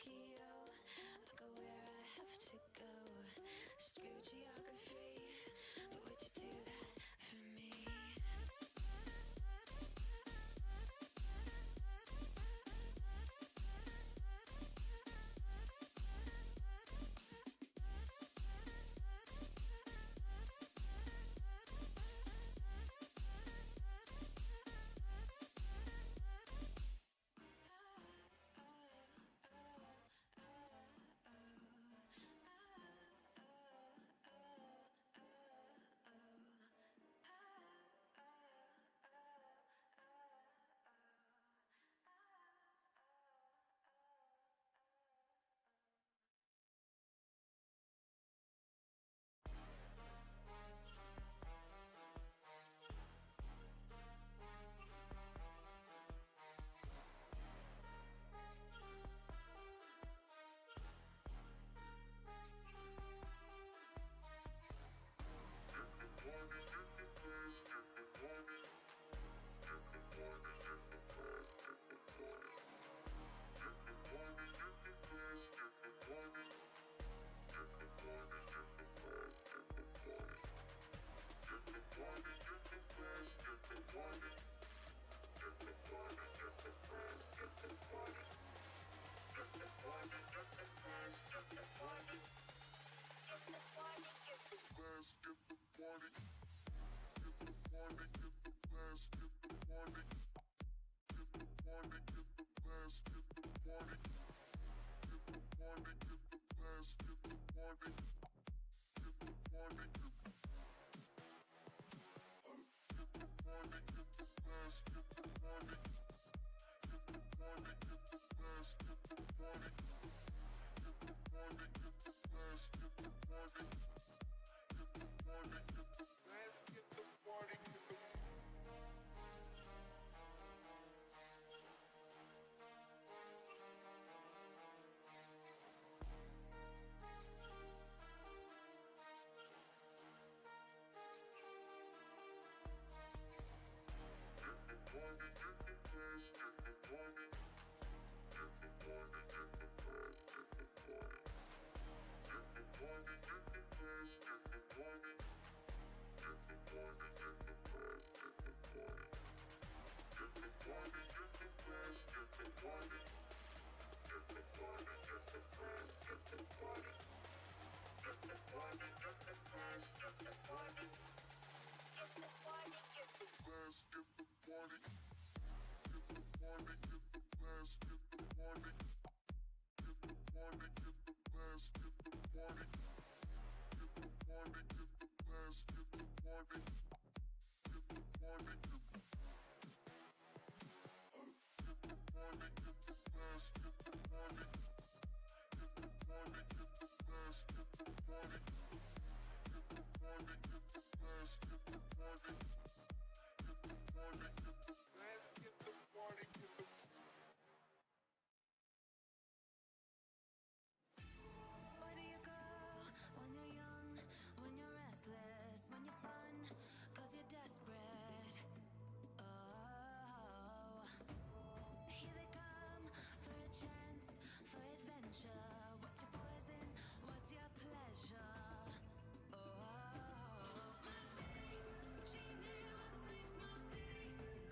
Tokyo. I go where I have to go. Screw geography, but would you do that for me? Where do you go when you're young, when you're restless, when you're fun, 'cause you're desperate? Oh, here they come for a chance, for adventure. What's your poison? What's your pleasure? Oh, my city, she never sleeps, my city.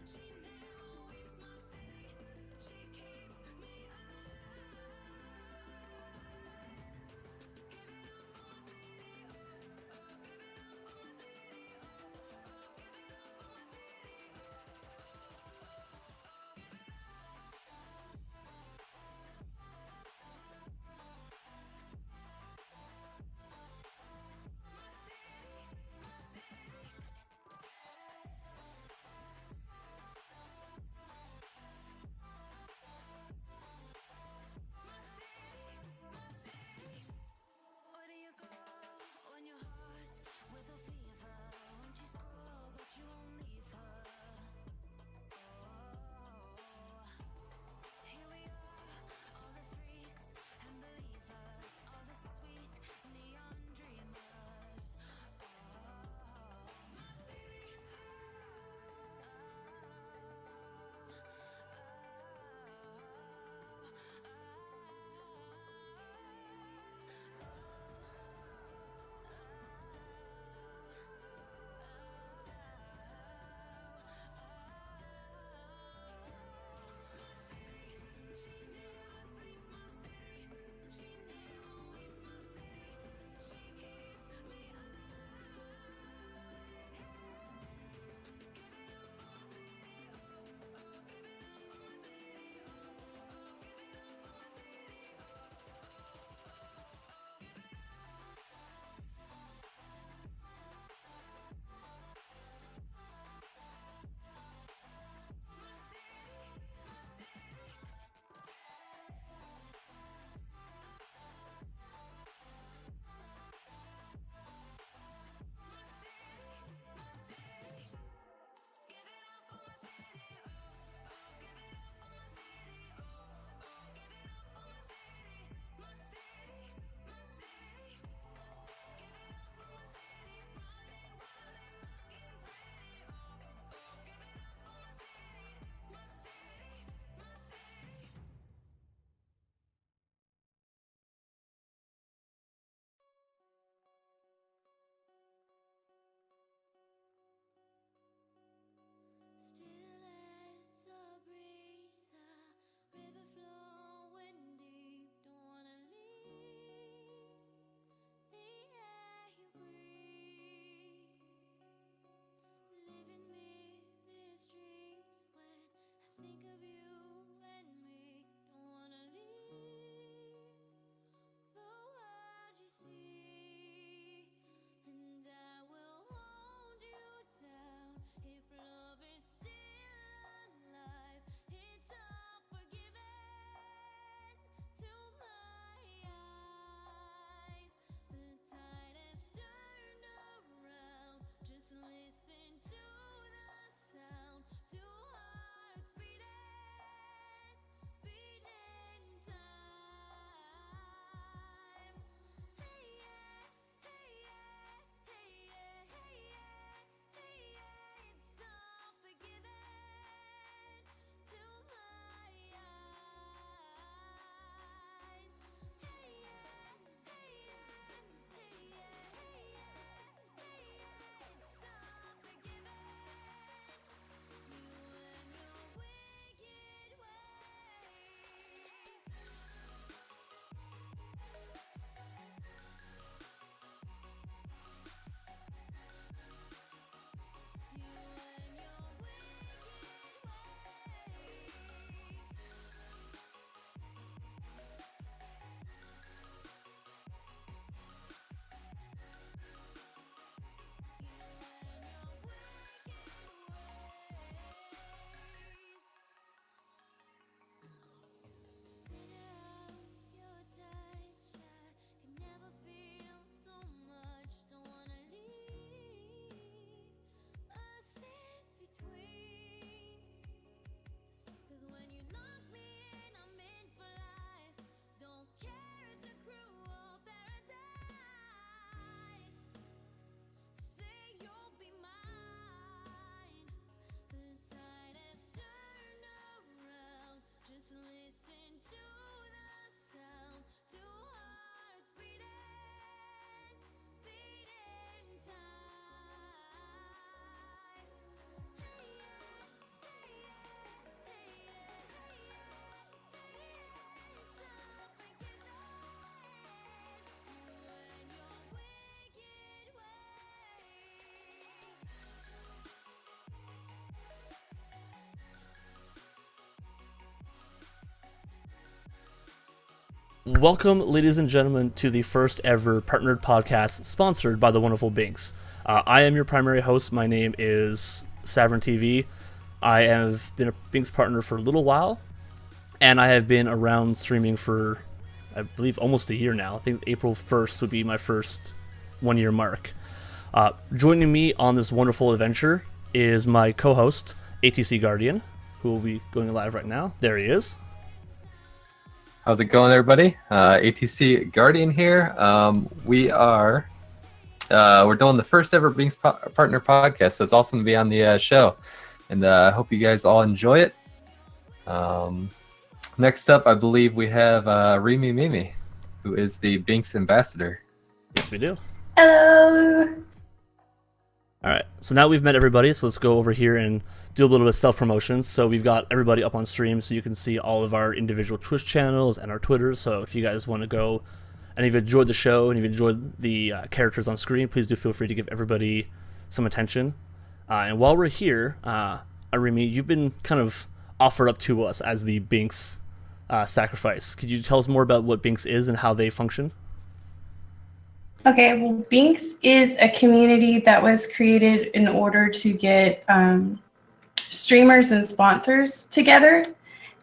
Welcome, ladies and gentlemen, to the first ever partnered podcast sponsored by the wonderful Binx. I am your primary host. My name is Saverin TV. I have been a Binx partner for a little while, and I have been around streaming for, I believe, almost a year now. I think April 1st would be my first 1 year mark. Joining me on this wonderful adventure is my co-host, ATCGuardian, who will be going live right now. There he is. How's it going, everybody? ATCGuardian here. We're doing the first ever Binx Partner Podcast, so it's awesome to be on the show, and I hope you guys all enjoy it. Next up, I believe we have ArimiMimi, who is the Binx ambassador. Yes, we do. Hello. All right, so now we've met everybody, so let's go over here and do a little bit of self-promotion. So we've got everybody up on stream, so you can see all of our individual Twitch channels and our Twitters. So if you guys want to go, and if you've enjoyed the show and you've enjoyed the characters on screen, please do feel free to give everybody some attention. And while we're here, Arimi, you've been kind of offered up to us as the Binx sacrifice. Could you tell us more about what Binx is and how they function? Okay, well, Binx is a community that was created in order to get streamers and sponsors together,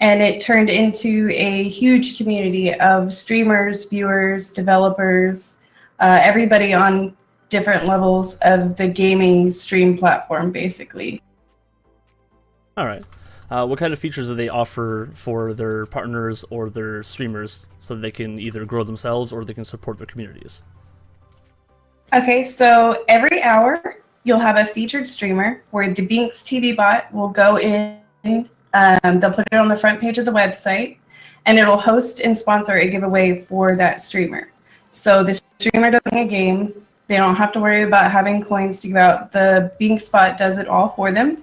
and it turned into a huge community of streamers, viewers, developers, everybody on different levels of the gaming stream platform, basically. All right. What kind of features do they offer for their partners or their streamers so that they can either grow themselves or they can support their communities? Okay, so every hour you'll have a featured streamer where the Binx TV bot will go in, they'll put it on the front page of the website, and it'll host and sponsor a giveaway for that streamer. So the streamer does a game, they don't have to worry about having coins to give out. The Binx bot does it all for them,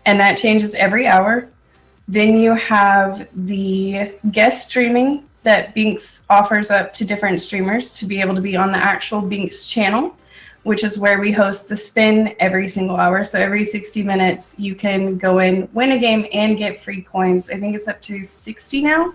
and that changes every hour. Then you have the guest streaming that Binx offers up to different streamers to be able to be on the actual Binx channel, which is where we host the spin every single hour. So every 60 minutes, you can go in, win a game, and get free coins. I think it's up to 60 now,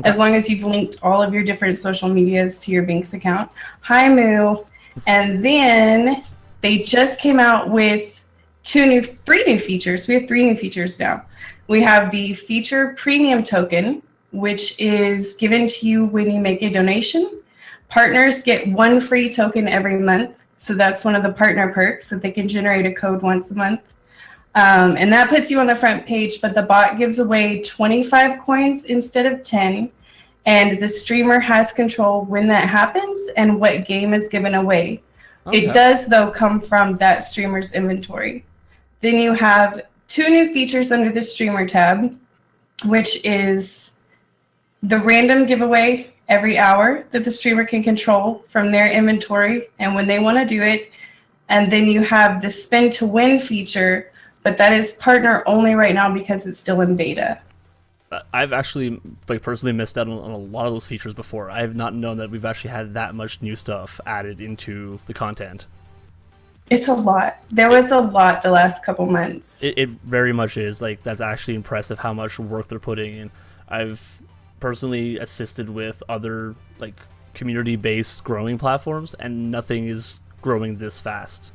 as long as you've linked all of your different social medias to your Binx account. Hi, Moo. And then they just came out with three new features. We have 3 new features now. We have the feature premium token, which is given to you when you make a donation. Partners get 1 free token every month. So that's one of the partner perks, that they can generate a code once a month. And that puts you on the front page, but the bot gives away 25 coins instead of 10. And the streamer has control when that happens and what game is given away. Okay. It does, though, come from that streamer's inventory. Then you have 2 new features under the streamer tab, which is the random giveaway every hour that the streamer can control from their inventory and when they want to do it. And then you have the spin to win feature, but that is partner only right now because it's still in beta. I've actually personally missed out on a lot of those features before. I have not known that we've actually had that much new stuff added into the content. It's a lot. There was a lot the last couple months. It very much is. That's actually impressive how much work they're putting in. I've personally assisted with other community-based growing platforms, and nothing is growing this fast.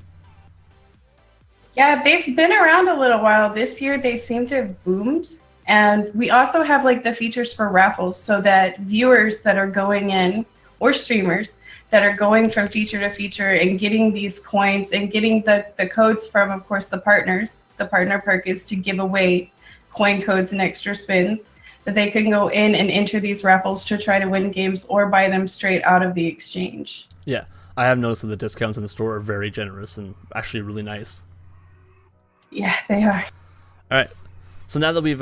Yeah, they've been around a little while. This year they seem to have boomed, and we also have the features for raffles, so that viewers that are going in, or streamers that are going from feature to feature and getting these coins and getting the codes from, of course, the partners. The partner perk is to give away coin codes and extra spins, that they can go in and enter these raffles to try to win games or buy them straight out of the exchange. Yeah, I have noticed that the discounts in the store are very generous and actually really nice. Yeah, they are. All right, so now that we've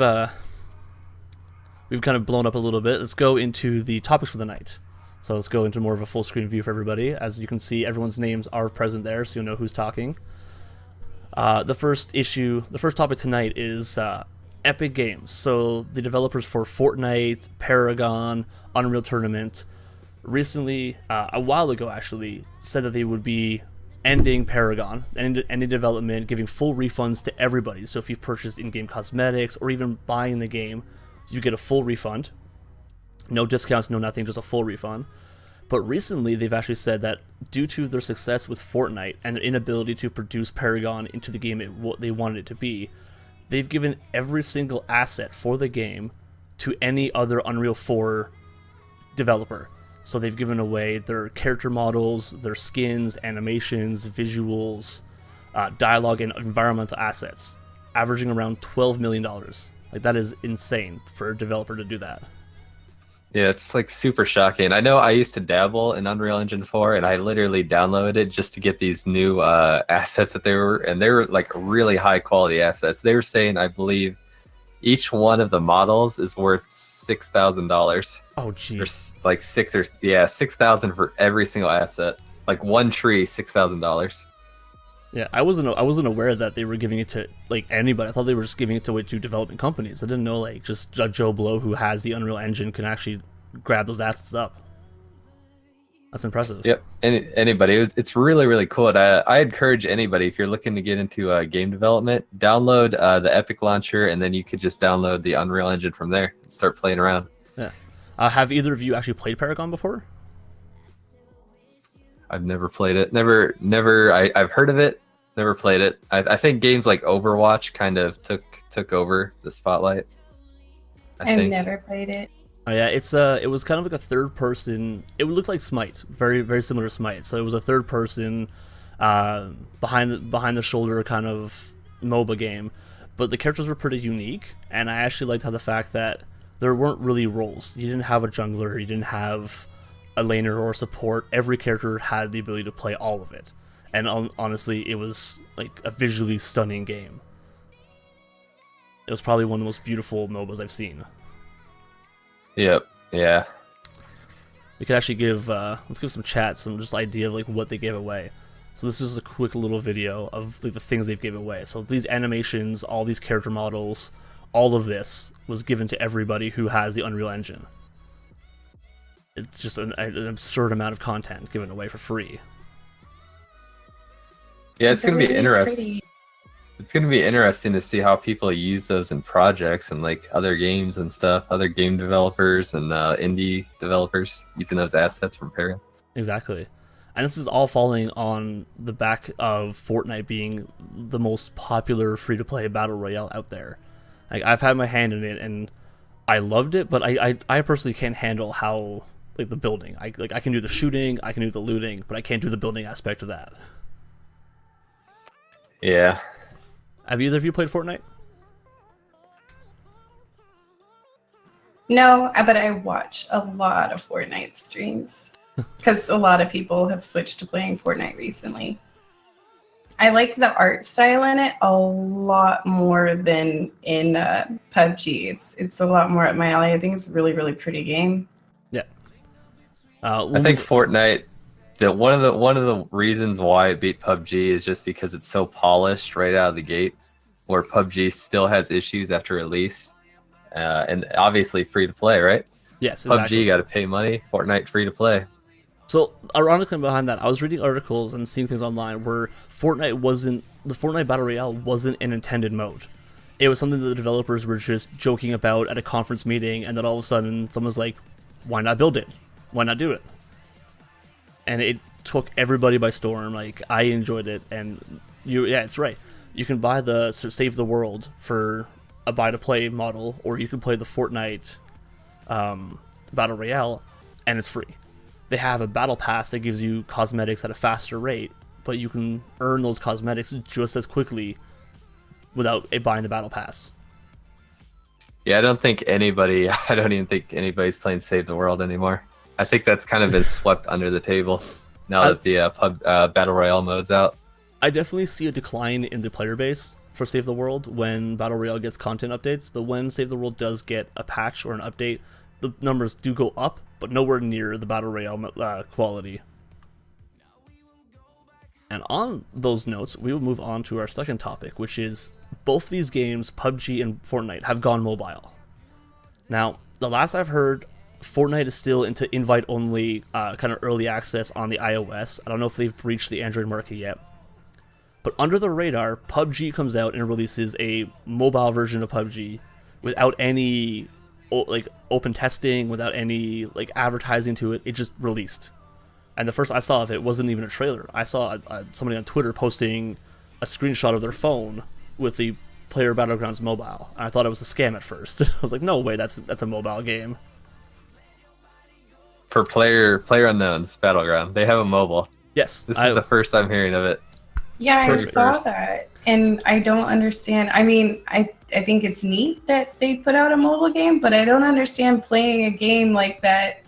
kind of blown up a little bit, let's go into the topics for the night. So let's go into more of a full screen view for everybody. As you can see, everyone's names are present there, so you'll know who's talking. The first topic tonight is Epic Games. So the developers for Fortnite, Paragon, Unreal Tournament, recently, a while ago actually, said that they would be ending Paragon, ending development, giving full refunds to everybody. So if you've purchased in-game cosmetics or even buying the game, you get a full refund. No discounts, no nothing, just a full refund. But recently, they've actually said that due to their success with Fortnite and their inability to produce Paragon into the game what they wanted it to be, they've given every single asset for the game to any other Unreal 4 developer. So they've given away their character models, their skins, animations, visuals, dialogue, and environmental assets, averaging around $12 million. Like, that is insane for a developer to do that. Yeah, it's like super shocking. I know I used to dabble in Unreal Engine 4, and I literally downloaded it just to get these new assets that they were like really high quality assets. They were saying, I believe, each one of the models is worth $6,000. Oh, geez. Like $6,000 for every single asset. Like one tree, $6,000. Yeah, I wasn't aware that they were giving it to like anybody. I thought they were just giving it to development companies. I didn't know like just Joe Blow, who has the Unreal Engine, can actually grab those assets up. That's impressive. Yep. Anybody, it's really, really cool. And I encourage anybody, if you're looking to get into game development, download the Epic Launcher, and then you could just download the Unreal Engine from there and start playing around. Yeah. Have either of you actually played Paragon before? I've never played it. I've heard of it. Never played it. I think games like Overwatch kind of took over the spotlight. I've never played it. Oh yeah, it was kind of like a third person. It would look like Smite, very very similar to Smite. So it was a third person, behind the shoulder kind of MOBA game, but the characters were pretty unique, and I actually liked how the fact that there weren't really roles. You didn't have a jungler, you didn't have a laner or a support. Every character had the ability to play all of it, and honestly, it was like a visually stunning game. It was probably one of the most beautiful MOBAs I've seen. Yep. Yeah. We could actually give let's give some chat some just idea of like what they gave away. So this is a quick little video of like the things they've given away. So these animations, all these character models, all of this was given to everybody who has the Unreal Engine. It's just an absurd amount of content given away for free. Yeah, it's going to be really interesting. pretty. It's going to be interesting to see how people use those in projects and like other games and stuff, other game developers and indie developers using those assets from Paragon. Exactly. And this is all falling on the back of Fortnite being the most popular free-to-play battle royale out there. Like, I've had my hand in it and I loved it, but I personally can't handle how like the building. I can do the shooting, I can do the looting, but I can't do the building aspect of that. Yeah. Have either of you played Fortnite? No, but I watch a lot of Fortnite streams because a lot of people have switched to playing Fortnite recently. I like the art style in it a lot more than in PUBG. It's a lot more up my alley. I think it's a really, really pretty game. Yeah. I think Fortnite, one of the reasons why it beat PUBG is just because it's so polished right out of the gate, where PUBG still has issues after release, and obviously free to play, right? Yes, exactly. PUBG, you got to pay money. Fortnite, free to play. So, ironically behind that, I was reading articles and seeing things online where the Fortnite Battle Royale wasn't an intended mode. It was something that the developers were just joking about at a conference meeting, and then all of a sudden, someone's like, why not build it? Why not do it? And it took everybody by storm. Like, I enjoyed it, and yeah, it's right. You can buy the Save the World for a buy-to-play model, or you can play the Fortnite Battle Royale, and it's free. They have a battle pass that gives you cosmetics at a faster rate, but you can earn those cosmetics just as quickly without buying the battle pass. Yeah, I don't even think anybody's playing Save the World anymore. I think that's kind of been swept under the table now that the Battle Royale mode's out. I definitely see a decline in the player base for Save the World when Battle Royale gets content updates, but when Save the World does get a patch or an update, the numbers do go up, but nowhere near the Battle Royale quality. And on those notes, we will move on to our second topic, which is both these games, PUBG and Fortnite, have gone mobile. Now, the last I've heard, Fortnite is still into invite-only kind of early access on the iOS. I don't know if they've breached the Android market yet. But under the radar, PUBG comes out and releases a mobile version of PUBG without any like open testing, without any like advertising to it. It just released, and the first I saw of it wasn't even a trailer. I saw somebody on Twitter posting a screenshot of their phone with the Player Battlegrounds mobile, and I thought it was a scam at first. I was like, no way, that's a mobile game. For Player Unknown's Battleground, they have a mobile. Yes, This is the first I'm hearing of it. Yeah, I Pretty saw first. that, and I don't understand. I mean, I think it's neat that they put out a mobile game, but I don't understand playing a game like that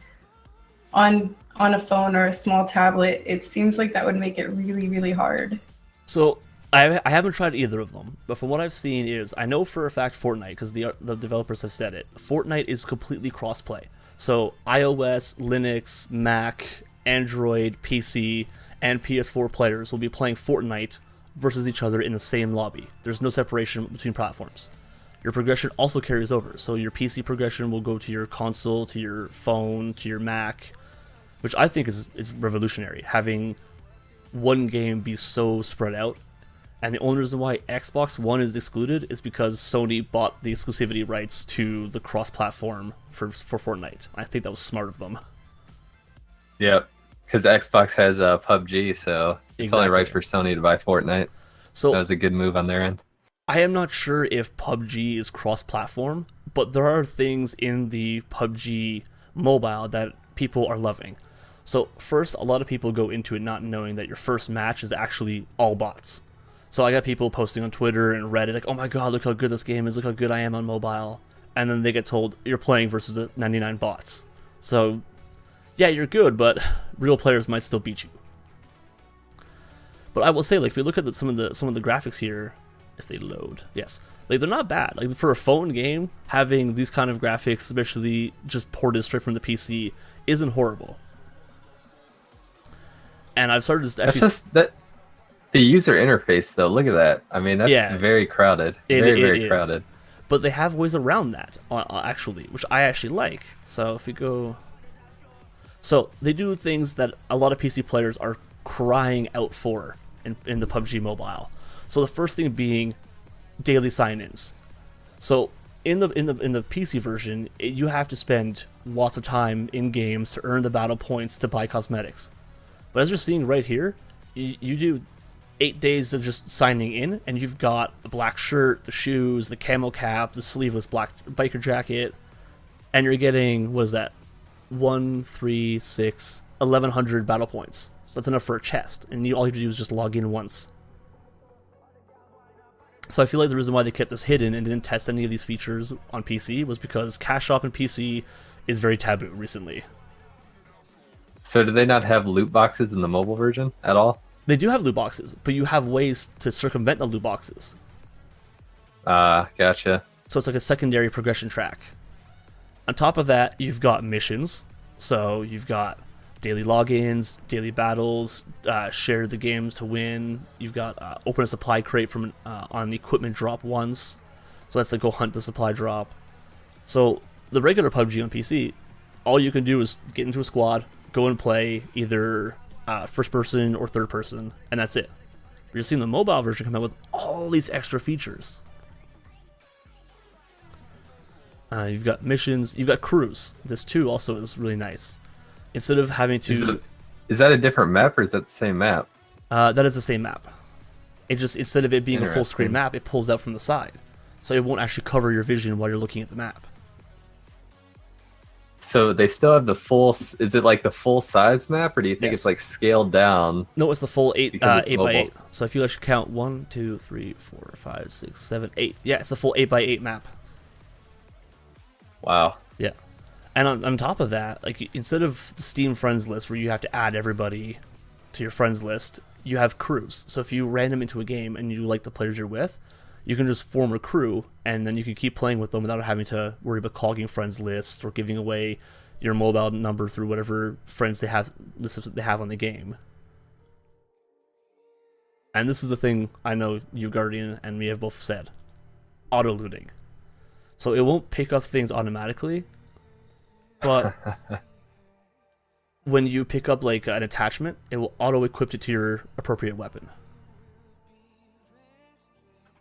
on a phone or a small tablet. It seems like that would make it really, really hard. So I haven't tried either of them, but from what I've seen is, I know for a fact Fortnite, because the developers have said it, Fortnite is completely cross-play. So iOS, Linux, Mac, Android, PC, and PS4 players will be playing Fortnite versus each other in the same lobby. There's no separation between platforms. Your progression also carries over, so your PC progression will go to your console, to your phone, to your Mac, which I think is revolutionary, having one game be so spread out. And the only reason why Xbox One is excluded is because Sony bought the exclusivity rights to the cross-platform for Fortnite. I think that was smart of them. Yep, because Xbox has PUBG, so it's only right Exactly. for Sony to buy Fortnite. So That was a good move on their end. I am not sure if PUBG is cross-platform, but there are things in the PUBG mobile that people are loving. So first, a lot of people go into it not knowing that your first match is actually all bots. So I got people posting on Twitter and Reddit like, oh my god, look how good this game is, look how good I am on mobile. And then they get told, you're playing versus the 99 bots. So, yeah, you're good, but real players might still beat you. But I will say, like, if you look at some of the graphics here, if they load, yes, like, they're not bad. Like, for a phone game, having these kind of graphics, especially just ported straight from the PC, isn't horrible. And I've started to That's actually... just that. The user interface, though, look at that. I mean, that's Yeah. very crowded. It Very is. crowded. But they have ways around that, actually, which I actually like. So if we go... So they do things that a lot of PC players are crying out for in the PUBG Mobile. So the first thing being daily sign-ins. So in the PC version, you have to spend lots of time in games to earn the battle points to buy cosmetics. But as you're seeing right here, you do 8 days of just signing in, and you've got the black shirt, the shoes, the camo cap, the sleeveless black biker jacket, and you're getting, what is that, 1,3,6,1,100 battle points. So that's enough for a chest, and all you have to do is just log in once. So I feel like the reason why they kept this hidden and didn't test any of these features on PC was because cash shop in PC is very taboo recently. So do they not have loot boxes in the mobile version at all? They do have loot boxes, but you have ways to circumvent the loot boxes. Gotcha. So it's like a secondary progression track. On top of that, you've got missions. So you've got daily logins, daily battles, share the games to win. You've got open a supply crate from on equipment drop once. So that's like go hunt the supply drop. So the regular PUBG on PC, all you can do is get into a squad, go and play either first person or third person, and that's it. But you're seeing the mobile version come out with all these extra features. You've got missions, you've got crews. This too also is really nice. Instead of having to... Is that a different map or is that the same map? That is the same map. It just, instead of it being a full screen Interesting. map, it pulls out from the side. So it won't actually cover your vision while you're looking at the map. So they still have the full... Is it like the full size map or do you think Yes. it's like scaled down? No, it's the full 8 Because it's 8 by 8. mobile. So if you actually count 1, 2, 3, 4, 5, 6, 7, 8. Yeah, it's a full 8 by 8 map. Wow. Yeah. And on top of that, like instead of the Steam friends list where you have to add everybody to your friends list, you have crews. So if you random into a game and you like the players you're with, you can just form a crew and then you can keep playing with them without having to worry about clogging friends lists or giving away your mobile number through whatever friends they have on the game. And this is the thing I know you, Guardian, and me have both said. Auto-looting. So it won't pick up things automatically, but when you pick up like an attachment, it will auto-equip it to your appropriate weapon.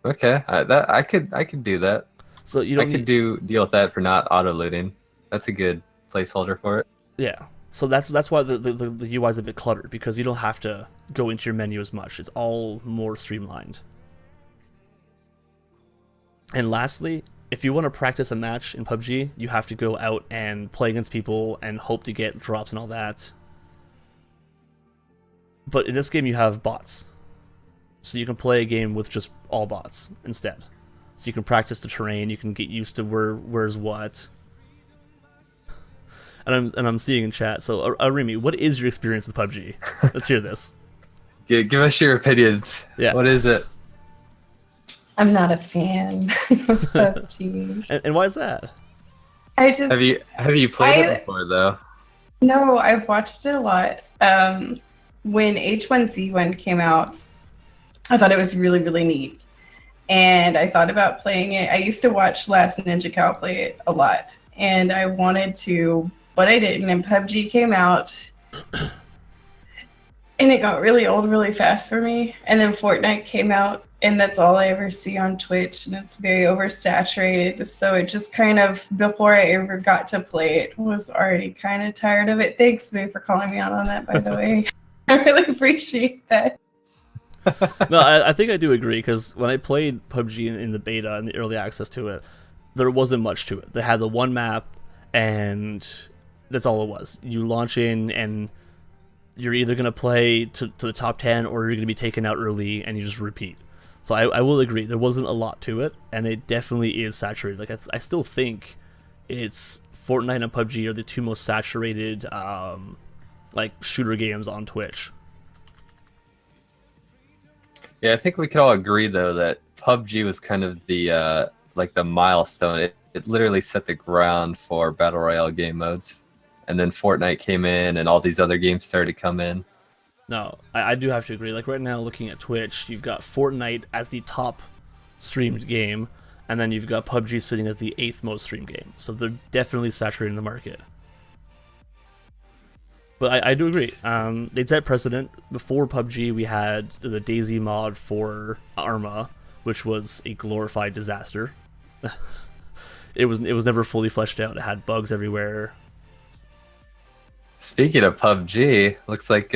Okay, I could do that. So you I don't could need, deal with that for not auto looting. That's a good placeholder for it. yeah. So that's why the UI is a bit cluttered, because you don't have to go into your menu as much. It's all more streamlined. And lastly, if you want to practice a match in PUBG, you have to go out and play against people and hope to get drops and all that. But in this game, you have bots. So you can play a game with just all bots instead. So you can practice the terrain, you can get used to where's what. And I'm seeing in chat. So Arimi, what is your experience with PUBG? Let's hear this. Give us your opinions. Yeah. What is it? I'm not a fan of PUBG. And why is that? I just Have you played it before though? No, I've watched it a lot. When H1Z1 came out, I thought it was really, really neat. And I thought about playing it. I used to watch Last Ninja Cow play it a lot. And I wanted to, but I didn't. And PUBG came out. And it got really old really fast for me. And then Fortnite came out. And that's all I ever see on Twitch. And it's very oversaturated. So it just kind of, before I ever got to play it, was already kind of tired of it. Thanks, Boo, for calling me out on that, by the way. I really appreciate that. No, I think I do agree, because when I played PUBG in the beta and the early access to it, there wasn't much to it. They had the one map, and that's all it was. You launch in, and you're either going to play to the top 10, or you're going to be taken out early, and you just repeat. So I will agree, there wasn't a lot to it, and it definitely is saturated. Like I still think it's Fortnite and PUBG are the two most saturated like shooter games on Twitch. Yeah, I think we could all agree though that PUBG was kind of the like the milestone. It literally set the ground for battle royale game modes, and then Fortnite came in, and all these other games started to come in. No, I do have to agree. Like right now, looking at Twitch, you've got Fortnite as the top streamed game, and then you've got PUBG sitting at the 8th most streamed game. So they're definitely saturating the market. But I do agree. They set precedent. Before PUBG, we had the DayZ mod for Arma, which was a glorified disaster. It was never fully fleshed out. It had bugs everywhere. Speaking of PUBG, looks like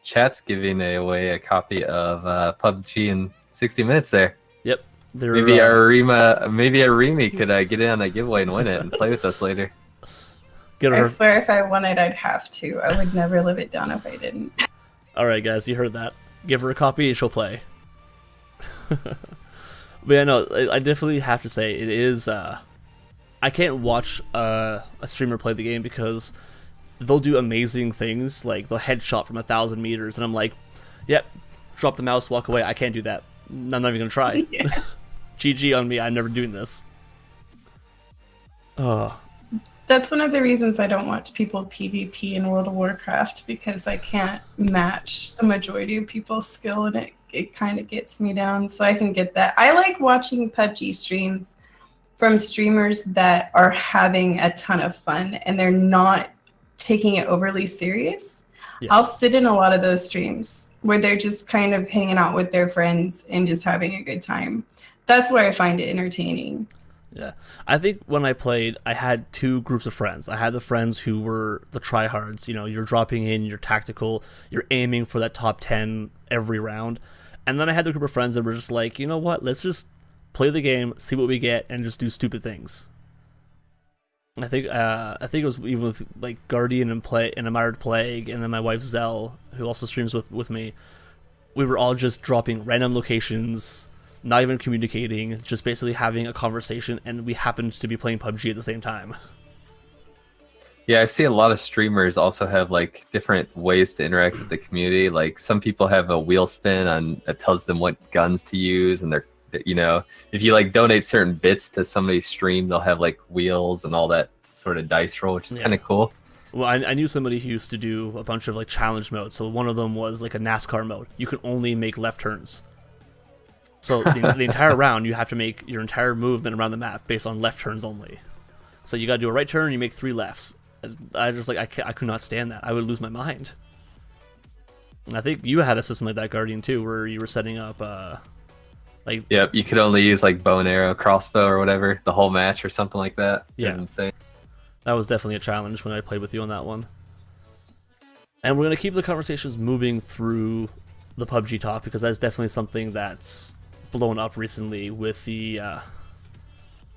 chat's giving away a copy of PUBG in 60 minutes there. Yep. Maybe Arimi could get in on that giveaway and win it and play with us later. I swear if I won it, I'd have to. I would never live it down if I didn't. Alright guys, you heard that. Give her a copy and she'll play. But yeah, no, I definitely have to say, it is... I can't watch a streamer play the game because they'll do amazing things, like they'll headshot from 1,000 meters, and I'm like, yep, drop the mouse, walk away. I can't do that. I'm not even gonna try. Yeah. GG on me, I'm never doing this. That's one of the reasons I don't watch people PvP in World of Warcraft, because I can't match the majority of people's skill, and it kind of gets me down, so I can get that. I like watching PUBG streams from streamers that are having a ton of fun and they're not taking it overly serious. Yeah. I'll sit in a lot of those streams where they're just kind of hanging out with their friends and just having a good time. That's where I find it entertaining. Yeah, I think when I played, I had two groups of friends. I had the friends who were the tryhards. You know, you're dropping in, you're tactical, you're aiming for that top 10 every round. And then I had the group of friends that were just like, you know what, let's just play the game, see what we get, and just do stupid things. I think it was even with like Guardian and Admired Plague, and then my wife Zell, who also streams with me. We were all just dropping random locations, not even communicating, just basically having a conversation, and we happened to be playing PUBG at the same time. Yeah, I see a lot of streamers also have like different ways to interact with the community. Like some people have a wheel spin that tells them what guns to use, and they're, you know, if you like donate certain bits to somebody's stream, they'll have like wheels and all that sort of dice roll, which is kind of cool. Well, I knew somebody who used to do a bunch of like challenge modes. So one of them was like a NASCAR mode. You can only make left turns. So the entire round, you have to make your entire movement around the map based on left turns only. So you got to do a right turn, you make 3 lefts. I just like I could not stand that. I would lose my mind. And I think you had a system like that, Guardian, too, where you were setting up Like, Yep, you could only use like bow and arrow, crossbow, or whatever the whole match or something like that. Yeah. It was insane. that was definitely a challenge when I played with you on that one. And we're gonna keep the conversations moving through the PUBG talk because that's definitely something that's blown up recently with the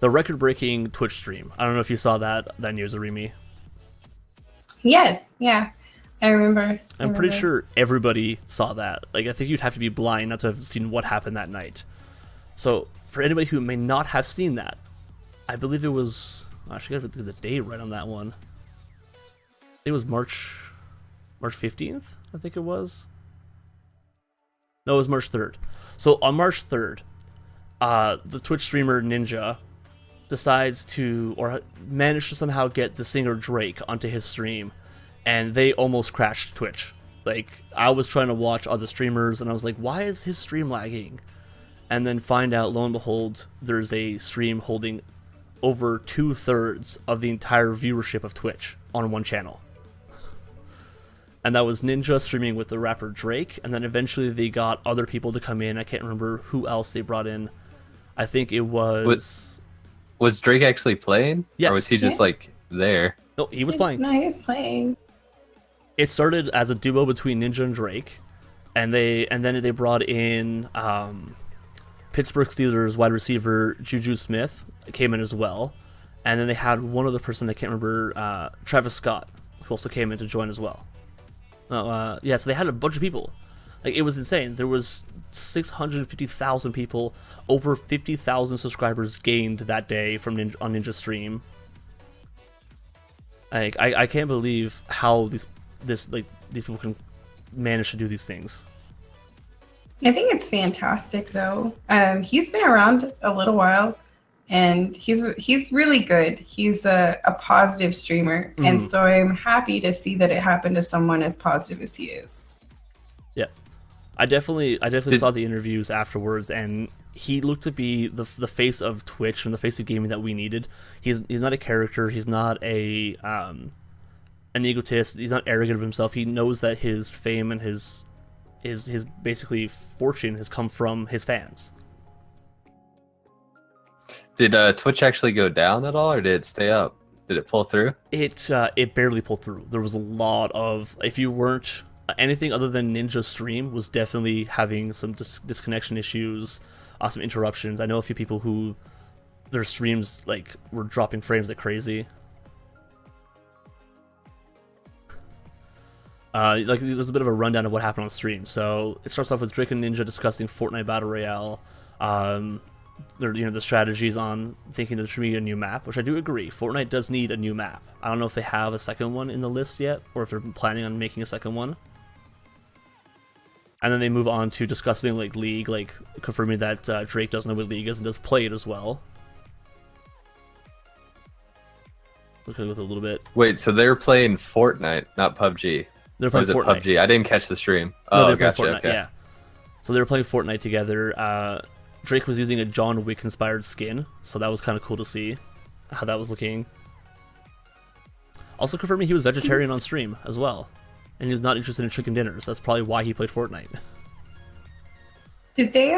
record-breaking Twitch stream. I don't know if you saw that news, Arimi. Yes, yeah, I remember. I'm pretty sure everybody saw that. Like, I think you'd have to be blind not to have seen what happened that night. So, for anybody who may not have seen that, I believe it was... Actually, I gotta get the date right on that one. It was March 15th, I think it was. No, it was March 3rd. So, on March 3rd, the Twitch streamer Ninja decides to, or managed to somehow get the singer Drake onto his stream, and they almost crashed Twitch. Like, I was trying to watch other streamers, and I was like, why is his stream lagging? And then find out, lo and behold, there's a stream holding over 2/3 of the entire viewership of Twitch on one channel. And that was Ninja streaming with the rapper Drake, and then eventually they got other people to come in. I can't remember who else they brought in. I think it was... Was Drake actually playing? Yes. Or was he just like there? No, he was playing. No, he was playing. It started as a duo between Ninja and Drake, and then they brought in Pittsburgh Steelers wide receiver Juju Smith came in as well, and then they had one other person, I can't remember, Travis Scott, who also came in to join as well. So they had a bunch of people. Like, it was insane. There was 650,000 people, over 50,000 subscribers gained that day from on Ninja stream. Like, I can't believe how these people can manage to do these things. I think it's fantastic, though. He's been around a little while, and he's really good. He's a positive streamer, and so I'm happy to see that it happened to someone as positive as he is. Yeah, I definitely saw the interviews afterwards, and he looked to be the face of Twitch and the face of gaming that we needed. He's not a character. He's not an egotist. He's not arrogant of himself. He knows that his fame and his basically fortune has come from his fans. Did Twitch actually go down at all, or did it stay up? Did it pull through? It barely pulled through. There was a lot of, if you weren't anything other than Ninja's stream, was definitely having some disconnection issues, some interruptions. I know a few people who their streams like were dropping frames like crazy. Like, there's a bit of a rundown of what happened on stream. So it starts off with Drake and Ninja discussing Fortnite Battle Royale. The strategies on thinking there should be a new map, which I do agree. Fortnite does need a new map. I don't know if they have a second one in the list yet, or if they're planning on making a second one. And then they move on to discussing like League, like confirming that Drake does know what League is and does play it as well. Look at it with a little bit. Wait, so they're playing Fortnite, not PUBG. They're playing Fortnite. PUBG? I didn't catch the stream. No, Oh, they're playing gotcha. Fortnite. Okay. Yeah. So they were playing Fortnite together. Drake was using a John Wick inspired skin, so that was kind of cool to see how that was looking. Also confirming he was vegetarian on stream as well, and he was not interested in chicken dinners. That's probably why he played Fortnite. Did they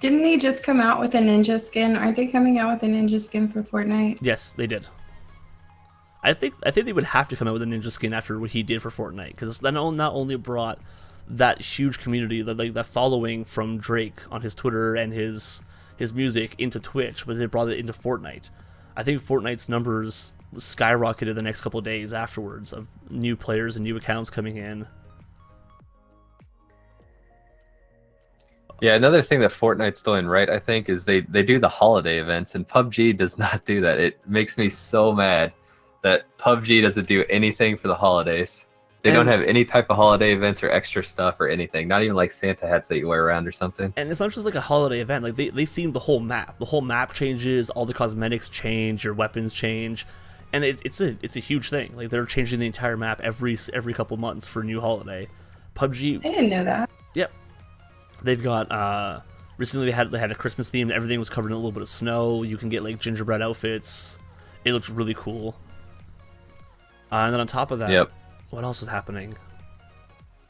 didn't they just come out with a ninja skin? Aren't they coming out with a ninja skin for Fortnite? Yes, they did. I think they would have to come out with a ninja skin after what he did for Fortnite, because that not only brought that huge community, that following from Drake on his Twitter and his music into Twitch, but they brought it into Fortnite. I think Fortnite's numbers skyrocketed the next couple of days afterwards of new players and new accounts coming in. Yeah, another thing that Fortnite's doing right, I think, is they do the holiday events, and PUBG does not do that. It makes me so mad that PUBG doesn't do anything for the holidays. They don't have any type of holiday events or extra stuff or anything. Not even like Santa hats that you wear around or something. And it's not just like a holiday event. Like they themed the whole map. The whole map changes. All the cosmetics change. Your weapons change, and it's a huge thing. Like they're changing the entire map every couple months for a new holiday. PUBG. I didn't know that. Yep. They've got recently they had a Christmas theme. Everything was covered in a little bit of snow. You can get like gingerbread outfits. It looks really cool. And then on top of that. Yep. What else was happening?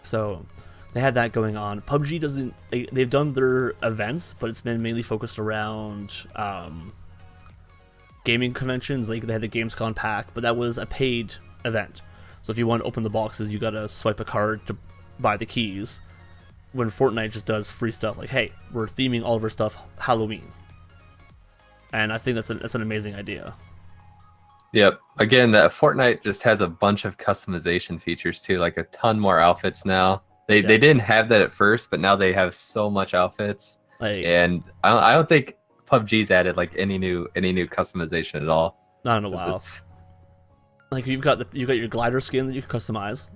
So, They had that going on. PUBG doesn't. They've done their events, but it's been mainly focused around gaming conventions. Like they had the Gamescom pack, but that was a paid event. So if you want to open the boxes, you gotta swipe a card to buy the keys. When Fortnite just does free stuff, like, hey, we're theming all of our stuff Halloween, and I think that's an amazing idea. Yep. Again, that Fortnite just has a bunch of customization features too, like a ton more outfits now. They didn't have that at first, but now they have so much outfits. Like, and I don't think PUBG's added like any new customization at all. Not in a while. Like you've got your glider skin that you can customize.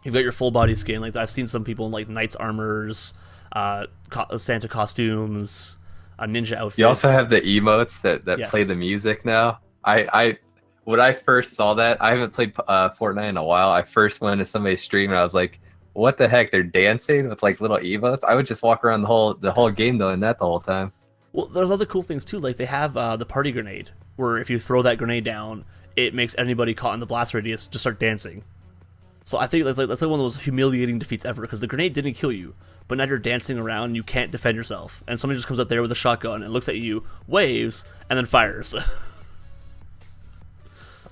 You've got your full body skin. Like I've seen some people in like knights armors, Santa costumes, ninja outfits. You also have the emotes that Yes. play the music now. When I first saw that, I haven't played Fortnite in a while. I first went to somebody's stream and I was like, what the heck? They're dancing with like little emotes. I would just walk around the whole game doing that the whole time. Well, there's other cool things too. Like they have the party grenade, where if you throw that grenade down, it makes anybody caught in the blast radius just start dancing. So I think that's like one of those humiliating defeats ever, because the grenade didn't kill you, but now you're dancing around and you can't defend yourself, and somebody just comes up there with a shotgun and looks at you, waves, and then fires.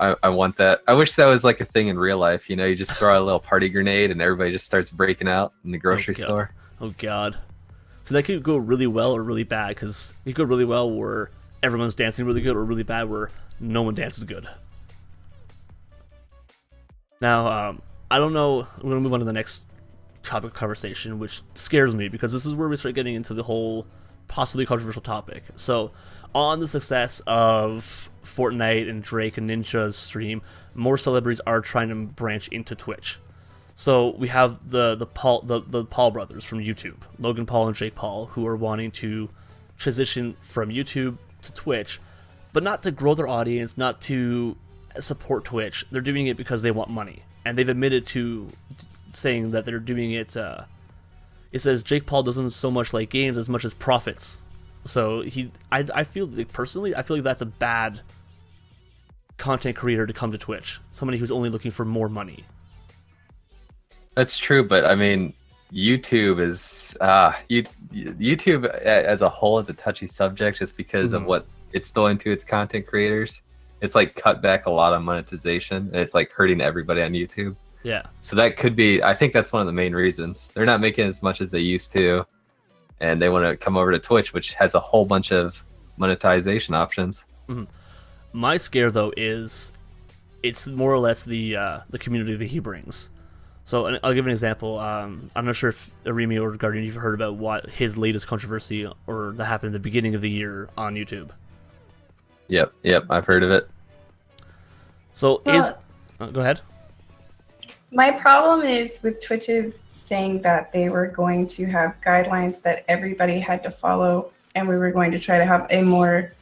I want that. I wish that was like a thing in real life. You know, you just throw out a little party grenade and everybody just starts breaking out in the grocery store. Oh god. So that could go really well or really bad, because it could go really well where everyone's dancing really good, or really bad where no one dances good. Now, I don't know, we're going to move on to the next topic of conversation, which scares me, because this is where we start getting into the whole possibly controversial topic. So, on the success of Fortnite and Drake and Ninja's stream, more celebrities are trying to branch into Twitch. So we have the Paul brothers from YouTube, Logan Paul and Jake Paul, who are wanting to transition from YouTube to Twitch, but not to grow their audience, not to support Twitch. They're doing it because they want money, and they've admitted to saying that they're doing it. It says Jake Paul doesn't so much like games as much as profits. So I feel like, personally, I feel like that's a bad content creator to come to Twitch. Somebody who's only looking for more money. That's true, but I mean, YouTube is YouTube as a whole is a touchy subject just because of what it's doing to its content creators. It's like cut back a lot of monetization, and it's like hurting everybody on YouTube. Yeah. So that could be, I think that's one of the main reasons. They're not making as much as they used to, and they want to come over to Twitch, which has a whole bunch of monetization options. My scare, though, is it's more or less the community that he brings. So I'll give an example. I'm not sure if ArimiMimi or Guardian, you've heard about what his latest controversy or that happened at the beginning of the year on YouTube. Yep, I've heard of it. So go ahead. My problem is with Twitch is saying that they were going to have guidelines that everybody had to follow, and we were going to try to have a more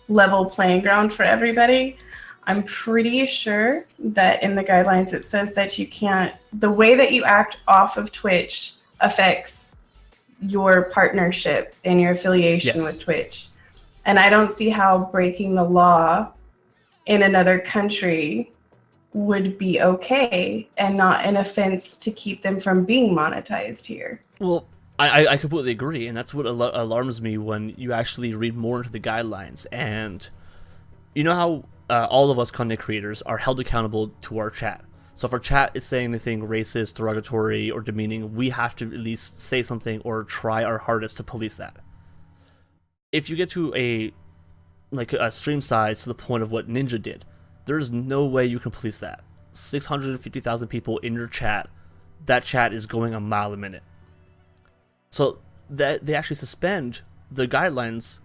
level playing ground for everybody. I'm pretty sure that in the guidelines it says that you can't, the way that you act off of Twitch affects your partnership and your affiliation with Twitch. And I don't see how breaking the law in another country would be okay and not an offense to keep them from being monetized here. Well, I completely agree, and that's what alarms me when you actually read more into the guidelines. And you know how all of us content creators are held accountable to our chat. So if our chat is saying anything racist, derogatory, or demeaning, we have to at least say something or try our hardest to police that. If you get to a stream size to the point of what Ninja did, there's no way you can police that. 650,000 people in your chat, that chat is going a mile a minute. So that they actually suspend the guidelines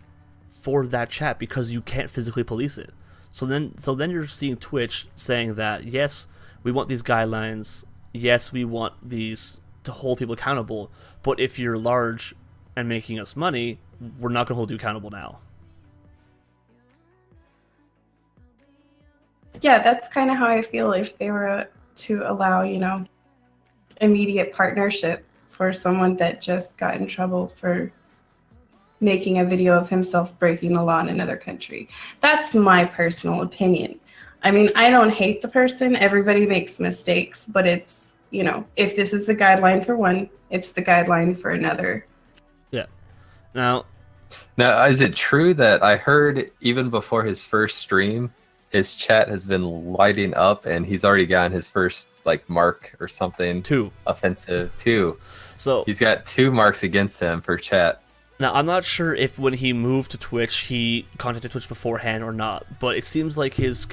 for that chat because you can't physically police it. So then you're seeing Twitch saying that, yes, we want these guidelines, yes, we want these to hold people accountable, but if you're large and making us money, we're not going to hold you accountable now. Yeah, that's kind of how I feel if they were to allow, immediate partnership for someone that just got in trouble for making a video of himself breaking the law in another country. That's my personal opinion. I mean, I don't hate the person. Everybody makes mistakes, but it's if this is the guideline for one, it's the guideline for another. Yeah. Now, is it true that I heard even before his first stream, his chat has been lighting up and he's already gotten his first mark or something? 2 offensive. 2. So he's got 2 marks against him for chat. Now, I'm not sure if when he moved to Twitch, he contacted Twitch beforehand or not, but it seems like his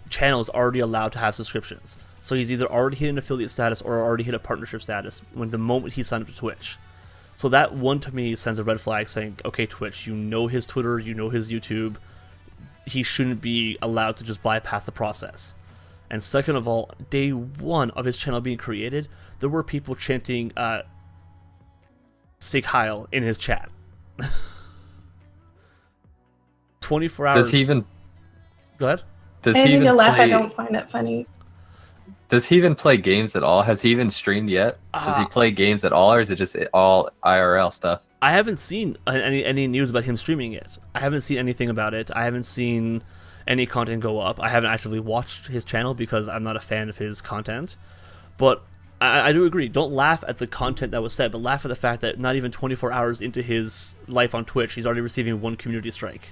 channel is already allowed to have subscriptions. So he's either already hit an affiliate status or already hit a partnership status when the moment he signed up to Twitch. So that one to me sends a red flag saying, okay, Twitch, you know his Twitter, you know his YouTube. He shouldn't be allowed to just bypass the process. And second of all, day 1 of his channel being created, there were people chanting Sig Heil in his chat. 24 hours. Does he even? Go ahead. Does I he even need to laugh. play? I don't find that funny. Does he even play games at all? Has he even streamed yet? Does he play games at all, or is it just all IRL stuff? I haven't seen any news about him streaming it. I haven't seen anything about it. I haven't seen any content go up. I haven't actually watched his channel because I'm not a fan of his content. But I do agree. Don't laugh at the content that was said, but laugh at the fact that not even 24 hours into his life on Twitch, he's already receiving 1 community strike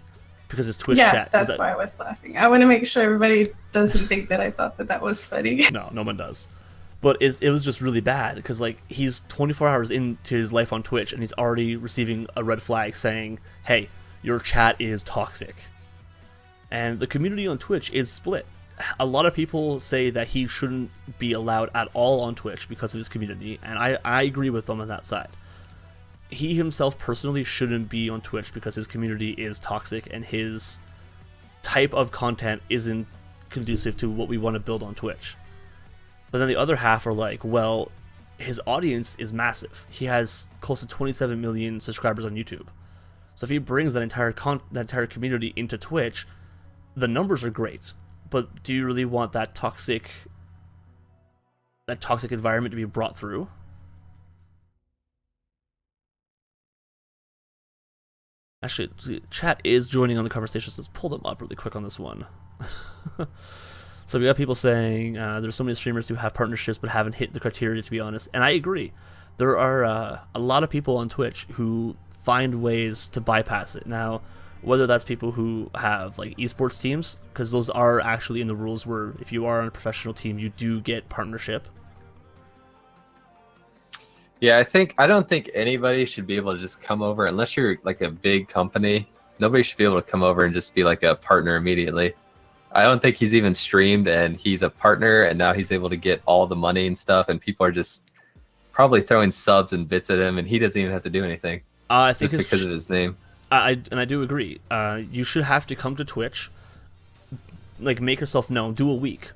because his Twitch chat. Yeah, that's why I was laughing. I want to make sure everybody doesn't think that I thought that was funny. No one does. But it was just really bad because he's 24 hours into his life on Twitch and he's already receiving a red flag saying, "Hey, your chat is toxic." And the community on Twitch is split. A lot of people say that he shouldn't be allowed at all on Twitch because of his community, and I agree with them on that side. He himself personally shouldn't be on Twitch because his community is toxic and his type of content isn't conducive to what we want to build on Twitch. But then the other half are like, well, his audience is massive. He has close to 27 million subscribers on YouTube. So if he brings that entire community into Twitch, the numbers are great. But do you really want that toxic environment to be brought through? Actually, chat is joining on the conversation, so let's pull them up really quick on this one. So we got people saying there's so many streamers who have partnerships but haven't hit the criteria, to be honest. And I agree. There are a lot of people on Twitch who find ways to bypass it. Now, whether that's people who have esports teams, because those are actually in the rules where if you are on a professional team, you do get partnership. Yeah, I don't think anybody should be able to just come over unless you're a big company. Nobody should be able to come over and just be a partner immediately. I don't think he's even streamed and he's a partner and now he's able to get all the money and stuff, and people are just probably throwing subs and bits at him and he doesn't even have to do anything. I think just because of his name. I do agree. You should have to come to Twitch, make yourself known, do a week,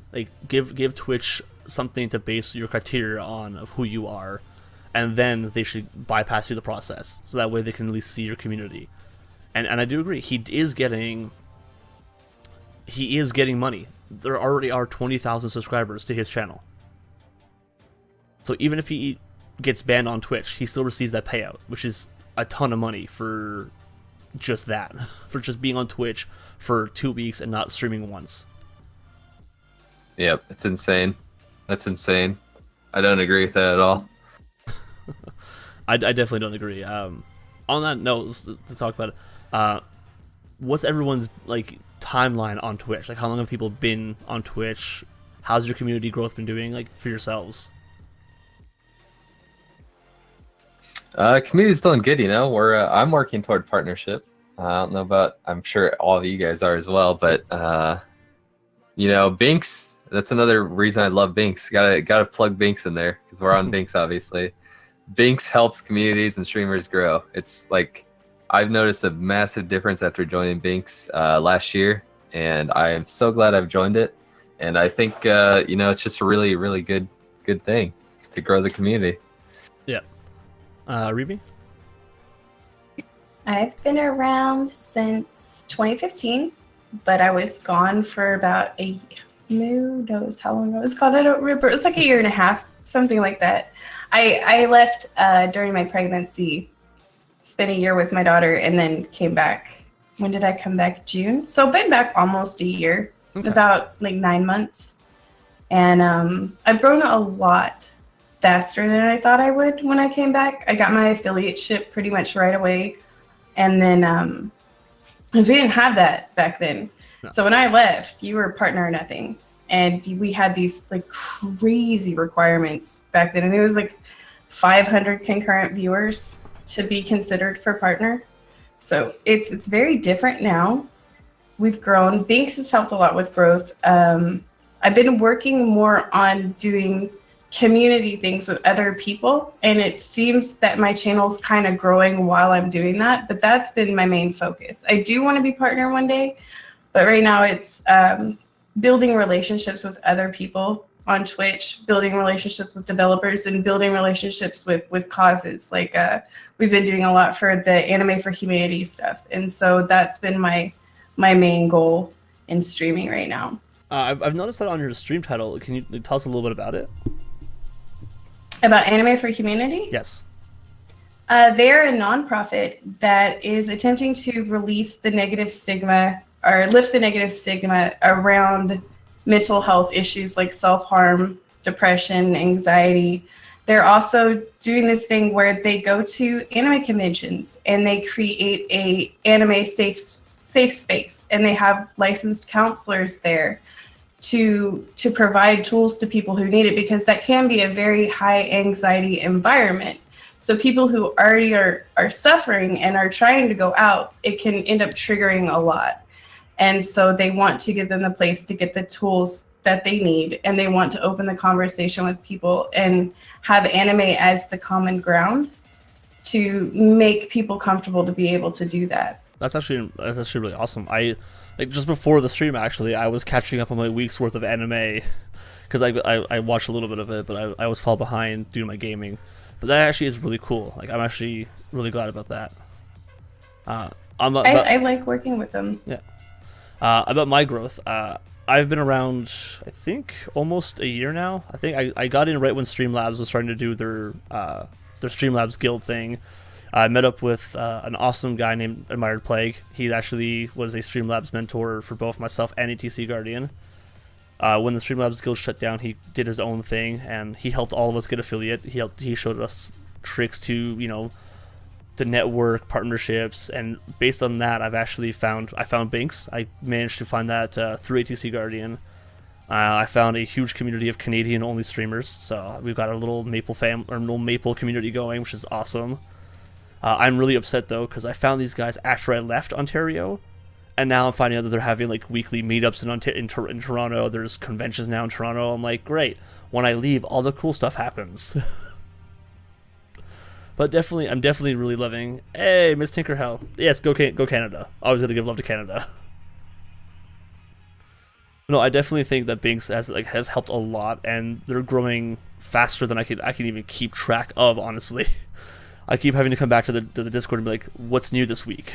give Twitch something to base your criteria on of who you are, and then they should bypass you the process, so that way they can at least see your community. And I do agree, he is getting money. There already are 20,000 subscribers to his channel. So even if he gets banned on Twitch, he still receives that payout, which is a ton of money for just that, for just being on Twitch for 2 weeks and not streaming once. Yep, it's insane. That's insane. I don't agree with that at all. I definitely don't agree. On that note, to talk about it, what's everyone's timeline on Twitch? How long have people been on Twitch? How's your community growth been doing for yourselves? Community's doing good, I'm working toward partnership. I don't know about, I'm sure all of you guys are as well, but Binx, that's another reason I love Binx. Gotta plug Binx in there because we're on Binx, obviously. Binx helps communities and streamers grow. It's I've noticed a massive difference after joining Binx last year, and I am so glad I've joined it. And I think it's just a really, really good thing to grow the community. Yeah. Remy? I've been around since 2015, but I was gone for about who knows how long I was gone. I don't remember. It was a year and a half, something like that. I left during my pregnancy, spent a year with my daughter, and then came back. When did I come back? June. So been back almost a year, okay. About 9 months. And I've grown a lot faster than I thought I would when I came back. I got my affiliate ship pretty much right away. And then, because we didn't have that back then. No. So when I left, you were partner or nothing. And we had these like crazy requirements back then. And it was like 500 concurrent viewers to be considered for partner. So it's very different now. We've grown. Binx has helped a lot with growth. I've been working more on doing community things with other people, and it seems that my channel's kind of growing while I'm doing that, but that's been my main focus. I do want to be partner one day, but right now it's building relationships with other people on Twitch, building relationships with developers, and building relationships with causes. Like we've been doing a lot for the Anime for Humanity stuff, and so that's been my main goal in streaming right now. I've noticed that on your stream title. Can you tell us a little bit about it? About Anime for Humanity? Yes. They're a nonprofit that is attempting to release the negative stigma or lift the negative stigma around mental health issues like self-harm, depression, anxiety. They're also doing this thing where they go to anime conventions and they create a anime safe space, and they have licensed counselors there to provide tools to people who need it, because that can be a very high anxiety environment. So people who already are suffering and are trying to go out, it can end up triggering a lot. And so they want to give them the place to get the tools that they need, and they want to open the conversation with people and have anime as the common ground to make people comfortable to be able to do that. That's actually really awesome. Like just before the stream, actually, I was catching up on my week's worth of anime because I watched a little bit of it, but I was fall behind due to my gaming. But that actually is really cool. Like I'm actually really glad about that. I like working with them. Yeah. About my growth, I've been around, I think, almost a year now. I think I got in right when Streamlabs was starting to do their Streamlabs guild thing. I met up with an awesome guy named Admired Plague. He actually was a Streamlabs mentor for both myself and ATCGuardian. When the Streamlabs guild shut down, he did his own thing, and he helped all of us get affiliate. He showed us tricks to, to network partnerships, and based on that, I found Binx. I managed to find that through ATCGuardian. I found a huge community of Canadian-only streamers, so we've got a little Maple community going, which is awesome. I'm really upset though, because I found these guys after I left Ontario, and now I'm finding out that they're having like weekly meetups in Toronto. There's conventions now in Toronto. I'm like, great. When I leave, all the cool stuff happens. But I'm definitely really loving. Hey, Miss Tinkerhell. Yes, go Canada. Always gonna give love to Canada. No, I definitely think that Binx has helped a lot, and they're growing faster than I can even keep track of. Honestly, I keep having to come back to the Discord and be like, "What's new this week?"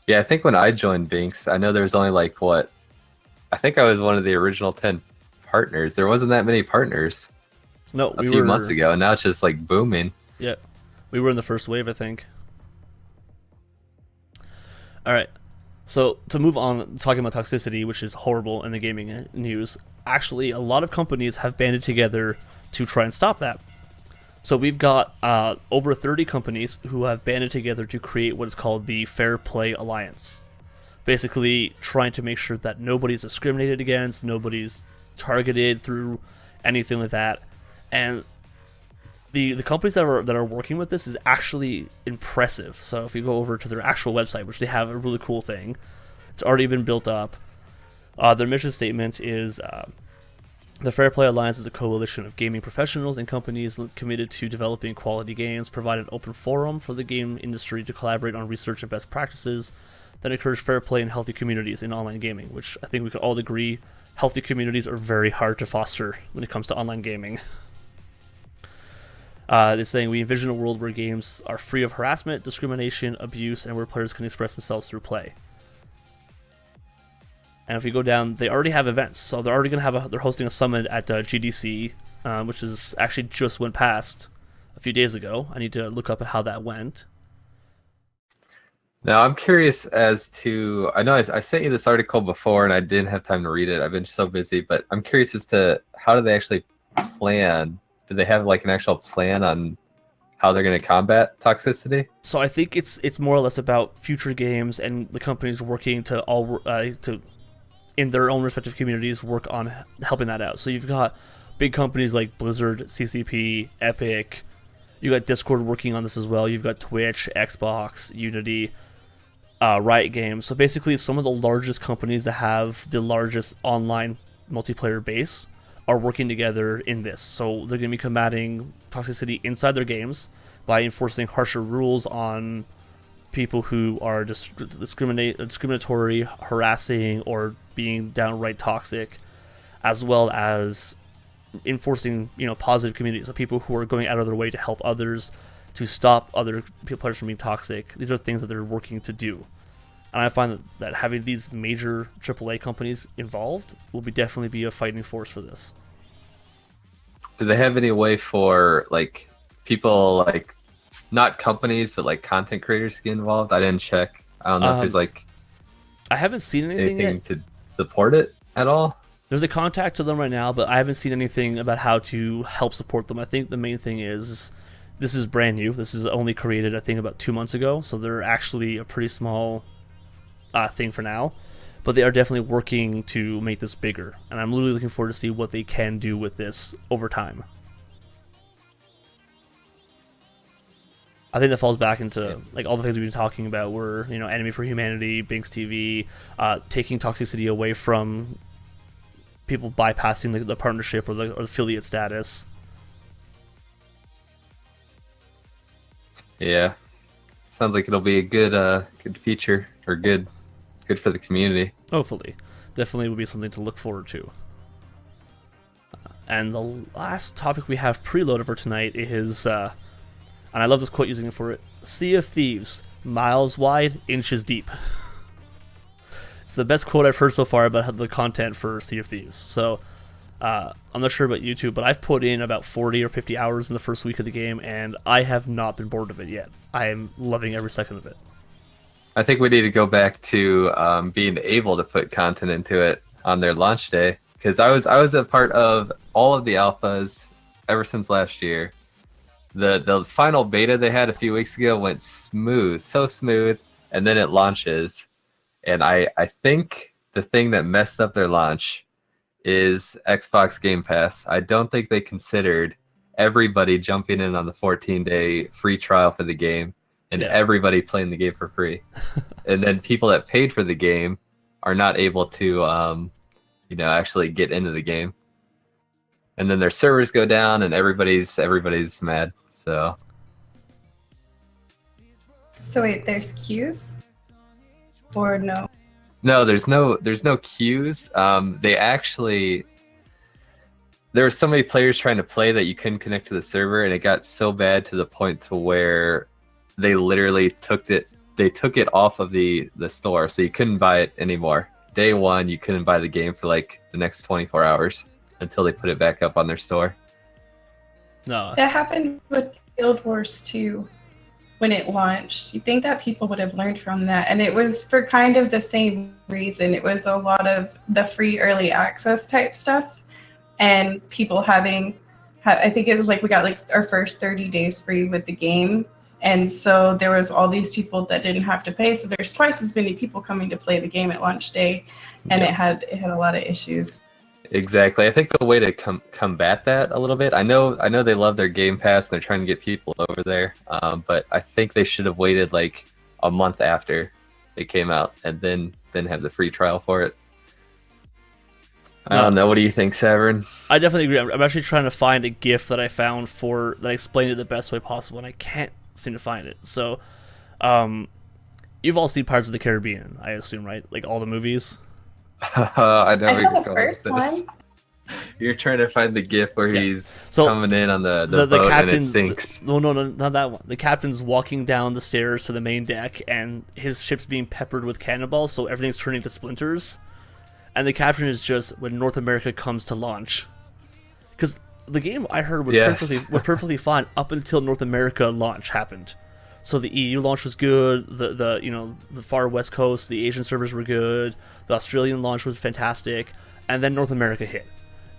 Yeah, I think when I joined Binx, I know there was only like I think I was one of the original 10 partners. There wasn't that many partners. No, a few months ago, and now it's just like booming. Yeah, we were in the first wave, I think. All right, so to move on, talking about toxicity, which is horrible in the gaming news. Actually, a lot of companies have banded together to try and stop that. So we've got over 30 companies who have banded together to create what is called the Fair Play Alliance. Basically, trying to make sure that nobody's discriminated against, nobody's targeted through anything like that. And the companies that are working with this is actually impressive. So if you go over to their actual website, which they have a really cool thing, it's already been built up. Their mission statement is the Fair Play Alliance is a coalition of gaming professionals and companies committed to developing quality games, provide an open forum for the game industry to collaborate on research and best practices that encourage fair play and healthy communities in online gaming, which I think we can all agree healthy communities are very hard to foster when it comes to online gaming. They're saying we envision a world where games are free of harassment, discrimination, abuse, and where players can express themselves through play. And if we go down, they already have events, so they're already gonna they're hosting a summit at GDC, which is actually just went past a few days ago. I need to look up at how that went. Now I'm curious as to, I know I sent you this article before and I didn't have time to read it. I've been so busy, but I'm curious as to how do they actually plan? Do they have like an actual plan on how they're going to combat toxicity? So I think it's more or less about future games and the companies working to in their own respective communities work on helping that out. So you've got big companies like Blizzard, CCP, Epic. You got Discord working on this as well. You've got Twitch, Xbox, Unity, Riot Games. So basically, some of the largest companies that have the largest online multiplayer base are working together in this. So they're going to be combating toxicity inside their games by enforcing harsher rules on people who are discriminatory, harassing, or being downright toxic, as well as enforcing positive communities of people who are going out of their way to help others, to stop other players from being toxic. These are things that they're working to do. And I find that having these major AAA companies involved will definitely be a fighting force for this. Do they have any way for like people, like not companies but like content creators to get involved? I didn't check. I don't know if there's like I haven't seen anything yet to support it at all. There's a contact to them right now, but I haven't seen anything about how to help support them. I think the main thing is this is brand new. This is only created, I think, about 2 months ago, so they're actually a pretty small thing for now. But they are definitely working to make this bigger, and I'm literally looking forward to see what they can do with this over time. I think that falls back into like all the things we've been talking about, where Enemy for Humanity, Binx TV, taking toxicity away from people, bypassing the partnership or the affiliate status. Yeah, sounds like it'll be a good feature, or good for the community. Hopefully, definitely will be something to look forward to. And the last topic we have preloaded for tonight is, and I love this quote using it for it: "Sea of Thieves, miles wide, inches deep." It's the best quote I've heard so far about the content for Sea of Thieves. So I'm not sure about you two, but I've put in about 40 or 50 hours in the first week of the game, and I have not been bored of it yet. I am loving every second of it. I think we need to go back to being able to put content into it on their launch day, because I was a part of all of the alphas ever since last year. The final beta they had a few weeks ago went smooth, so smooth, and then it launches. And I think the thing that messed up their launch is Xbox Game Pass. I don't think they considered everybody jumping in on the 14-day free trial for the game, and everybody playing the game for free. And then people that paid for the game are not able to actually get into the game. And then their servers go down and everybody's mad. So wait, there's queues? Or no? No, there's no queues. There were so many players trying to play that you couldn't connect to the server, and it got so bad to the point to where they literally took it off of the store, so you couldn't buy it anymore. Day one, you couldn't buy the game for like the next 24 hours until they put it back up on their store. No. That happened with Guild Wars 2 when it launched. You think that people would have learned from that, and it was for kind of the same reason. It was a lot of the free early access type stuff, and people I think it was like we got like our first 30 days free with the game. And so there was all these people that didn't have to pay. So there's twice as many people coming to play the game at launch day, and it had a lot of issues. Exactly. I think the way to combat that a little bit, I know they love their Game Pass and they're trying to get people over there, but I think they should have waited like a month after it came out and then have the free trial for it. I don't know. What do you think, Saverin? I definitely agree. I'm actually trying to find a GIF that I found that explained it the best way possible, and I can't seem to find it. So, you've all seen Pirates of the Caribbean, I assume, right? Like all the movies. I saw the first one. You're trying to find the GIF where he's coming in on the boat captain, and it sinks. No, not that one. The captain's walking down the stairs to the main deck, and his ship's being peppered with cannonballs, so everything's turning to splinters. And the caption is just, "When North America comes to launch." Because the game I heard was perfectly fine up until North America launch happened. So the EU launch was good. The far west coast, the Asian servers were good. The Australian launch was fantastic, and then North America hit,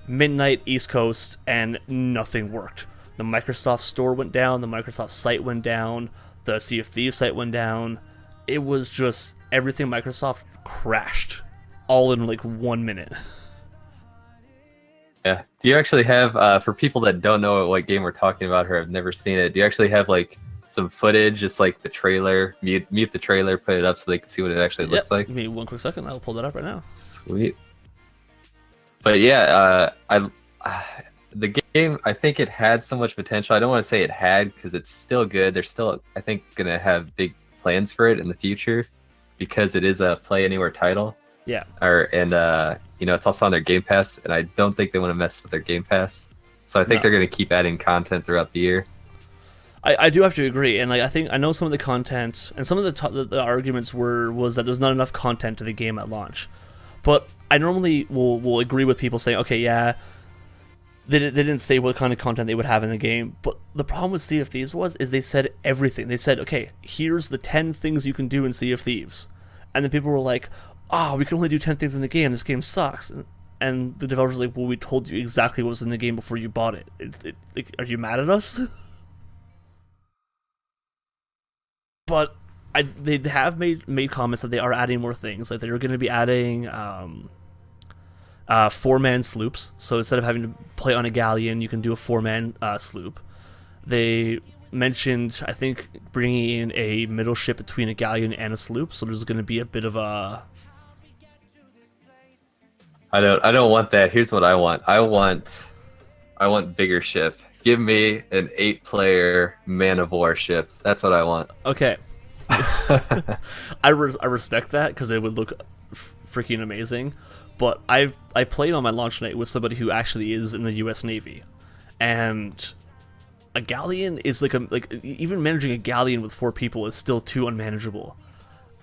midnight East Coast, and nothing worked. The Microsoft store went down, the Microsoft site went down, the Sea of Thieves site went down. It was just everything Microsoft crashed all in like 1 minute. Yeah. Do you actually have, for people that don't know what game we're talking about or have never seen it, do you actually have like some footage, just like the trailer? Mute the trailer, put it up so they can see what it actually looks like. Give me 1 quick second. I'll pull that up right now. Sweet. But yeah, the game, I think it had so much potential. I don't want to say it had because it's still good. They're still, I think, going to have big plans for it in the future because it is a play anywhere title. Yeah. It's also on their Game Pass, and I don't think they want to mess with their Game Pass. So I think they're going to keep adding content throughout the year. I do have to agree, and like I know some of the content and some of the arguments was that there's not enough content to the game at launch, but I normally will agree with people saying, okay, yeah, they didn't say what kind of content they would have in the game, but the problem with Sea of Thieves is they said everything. They said, okay, here's the 10 things you can do in Sea of Thieves, and then people were like, we can only do 10 things in the game. This game sucks. And the developers were like, well, we told you exactly what was in the game before you bought it. Like, are you mad at us? But they have made comments that they are adding more things. Like they're going to be adding 4-man sloops. So instead of having to play on a galleon, you can do a 4-man sloop. They mentioned, I think, bringing in a middle ship between a galleon and a sloop. So there's going to be a bit of a... I don't want that. Here's what I want. I want bigger ship. Give me an 8-player Man of War ship. That's what I want. Okay. I respect that because it would look freaking amazing. But I played on my launch night with somebody who actually is in the U.S. Navy, and a galleon is like even managing a galleon with 4 people is still too unmanageable.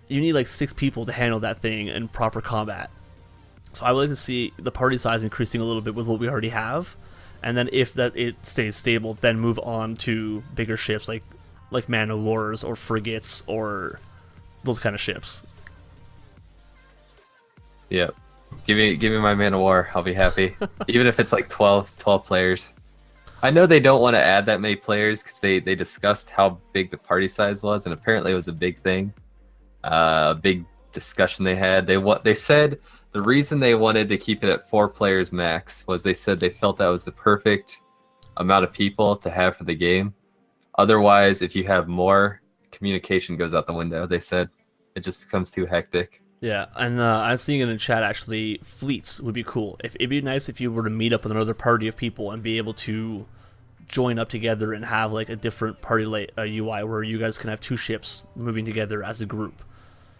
You need like 6 people to handle that thing in proper combat. So I would like to see the party size increasing a little bit with what we already have, and then if it stays stable, then move on to bigger ships like Man of Wars or frigates or those kind of ships. Yep. Give me my Man of War. I'll be happy. Even if it's like 12 players. I know they don't want to add that many players because they discussed how big the party size was, and apparently it was a big thing. A big discussion they had. They said the reason they wanted to keep it at 4 players max was they said they felt that was the perfect amount of people to have for the game. Otherwise, if you have more, communication goes out the window. They said it just becomes too hectic. Yeah, and I was seeing in the chat actually, fleets would be cool. It'd be nice if you were to meet up with another party of people and be able to join up together and have like a different party UI where you guys can have 2 ships moving together as a group.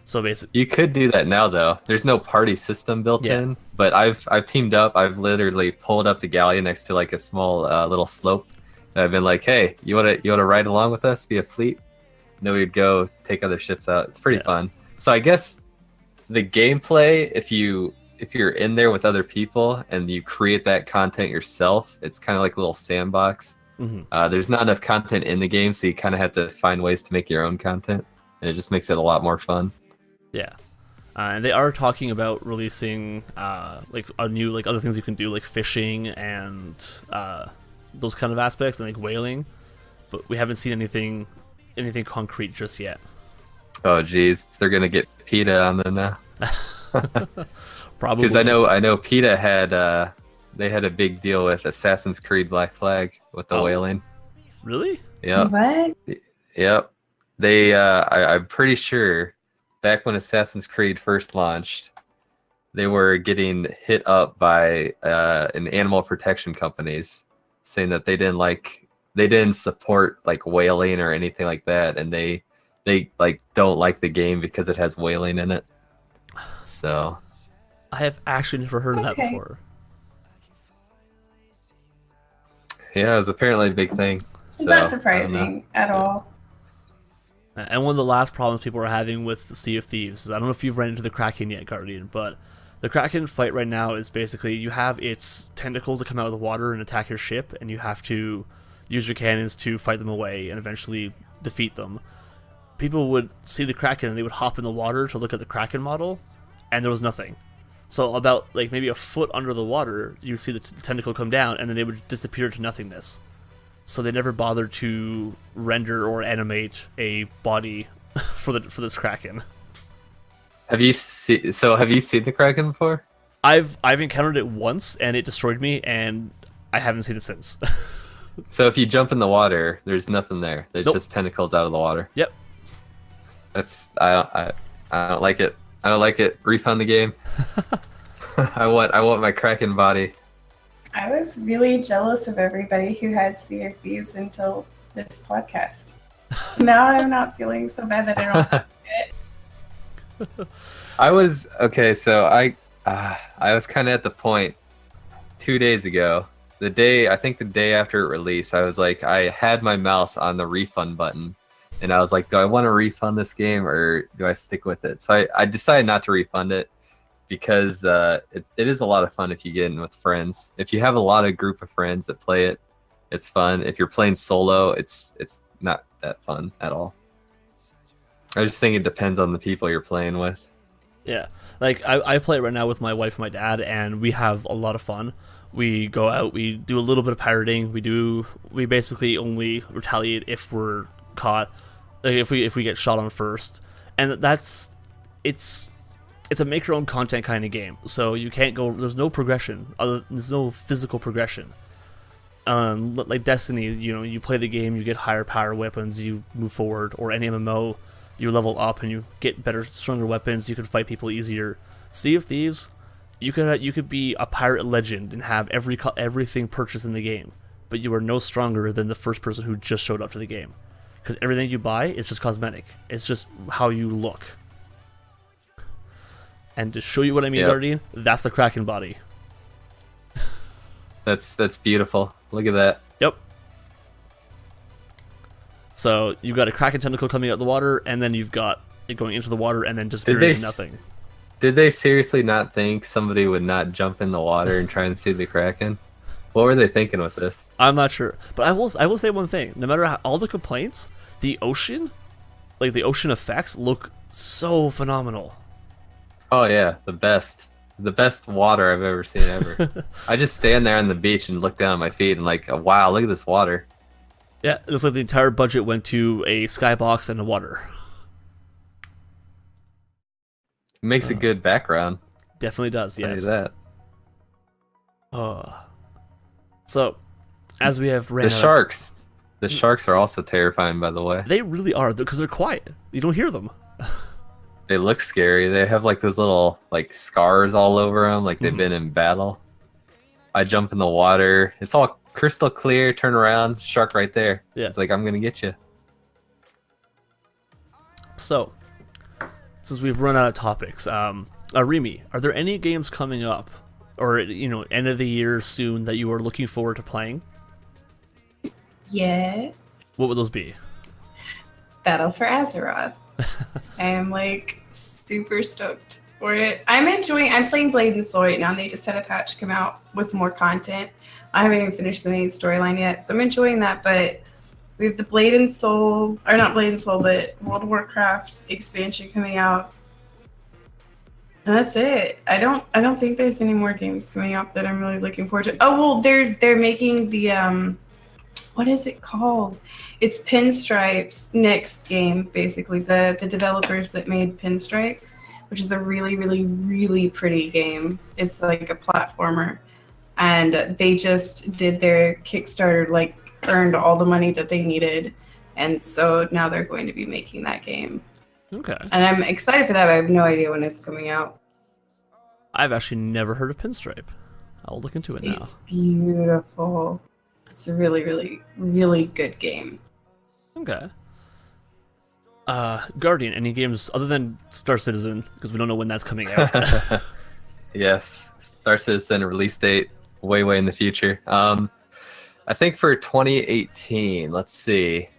So basically, you could do that now though. There's no party system built in, but I've teamed up. I've literally pulled up the galleon next to like a small little slope. And I've been like, hey, you wanna ride along with us, be a fleet? And then we'd go take other ships out. It's pretty fun. So I guess the gameplay, if you're in there with other people and you create that content yourself, it's kind of like a little sandbox. Mm-hmm. There's not enough content in the game, so you kind of have to find ways to make your own content, and it just makes it a lot more fun. Yeah, and they are talking about releasing like a new like other things you can do, like fishing and those kind of aspects, and like whaling, but we haven't seen anything concrete just yet. Oh geez, they're gonna get PETA on them now. Probably, because I know PETA had they had a big deal with Assassin's Creed Black Flag with the whaling. Really? Yeah. What? Yep. They I'm pretty sure back when Assassin's Creed first launched, they were getting hit up by an animal protection companies saying that they didn't support like whaling or anything like that, and they like don't like the game because it has whaling in it. So I have actually never heard of that before. Yeah, it was apparently a big thing. It's not surprising at all. And one of the last problems people are having with Sea of Thieves is, I don't know if you've run into the Kraken yet, Guardian, but the Kraken fight right now is basically you have its tentacles that come out of the water and attack your ship, and you have to use your cannons to fight them away and eventually defeat them. People would see the Kraken and they would hop in the water to look at the Kraken model, and there was nothing. So about like maybe a foot under the water, you see the tentacle come down, and then it would disappear to nothingness. So they never bothered to render or animate a body for this kraken. Have you seen the Kraken before? I've encountered it once, and it destroyed me, and I haven't seen it since. So if you jump in the water, there's nothing there. There's Nope. just tentacles out of the water. Yep. I don't like it. I don't like it. Refund the game. I want my Kraken body. I was really jealous of everybody who had Sea of Thieves until this podcast. Now I'm not feeling so bad that I don't have it. I was okay. So I was kind of at the point 2 days ago. The day after it released, I was like, I had my mouse on the refund button, and I was like, do I want to refund this game or do I stick with it? So I decided not to refund it because it is a lot of fun if you get in with friends. If you have a lot of group of friends that play it, it's fun. If you're playing solo, it's not that fun at all. I just think it depends on the people you're playing with. Yeah, like I play it right now with my wife and my dad, and we have a lot of fun. We go out, we do a little bit of pirating. We basically only retaliate if we're caught, like if we get shot on first, and it's a make your own content kind of game. So you can't go. There's no progression. There's no physical progression. Like Destiny, you play the game, you get higher power weapons, you move forward, or any MMO, you level up and you get better, stronger weapons. You can fight people easier. Sea of Thieves, you could be a pirate legend and have everything purchased in the game, but you are no stronger than the first person who just showed up to the game, because everything you buy is just cosmetic. It's just how you look. And to show you what I mean, Yep. Guardian, that's the Kraken body. That's beautiful. Look at that. Yep. So you've got a Kraken tentacle coming out of the water, and then you've got it going into the water and then disappearing into nothing. Did they seriously not think somebody would not jump in the water and try and see the Kraken? What were they thinking with this? I'm not sure, but I will say one thing. No matter all the complaints, the ocean, like the ocean effects, look so phenomenal. Oh yeah, the best water I've ever seen ever. I just stand there on the beach and look down at my feet and like, wow, look at this water. Yeah, it looks like the entire budget went to a skybox and the water. It makes a good background. Definitely does, Tell you yes. that. So, as we have ran The out- sharks are also terrifying, by the way. They really are, because they're quiet. You don't hear them. They look scary. They have like those little like scars all over them, like they've been in battle. I jump in the water. It's all crystal clear. Turn around, shark right there. Yeah. It's like, I'm gonna get you. So, since we've run out of topics, Arimi, are there any games coming up, or end of the year soon, that you are looking forward to playing? Yes. What would those be? Battle for Azeroth. I am like super stoked for it. I'm playing Blade and Soul right now, and they just had a patch come out with more content. I haven't even finished the main storyline yet, so I'm enjoying that, but we have the Blade and Soul, or not Blade and Soul, but World of Warcraft expansion coming out. And that's it. I don't think there's any more games coming out that I'm really looking forward to. Oh well, they're making the what is it called? It's Pinstripe's next game, basically. The developers that made Pinstripe, which is a really, really, really pretty game. It's like a platformer. And they just did their Kickstarter, like earned all the money that they needed. And so now they're going to be making that game. Okay. And I'm excited for that, but I have no idea when it's coming out. I've actually never heard of Pinstripe. I'll look into it now. It's beautiful. It's a really, really, really good game. Okay. Guardian, any games other than Star Citizen, because we don't know when that's coming out? Yes, Star Citizen release date way in the future. I think for 2018. Let's see.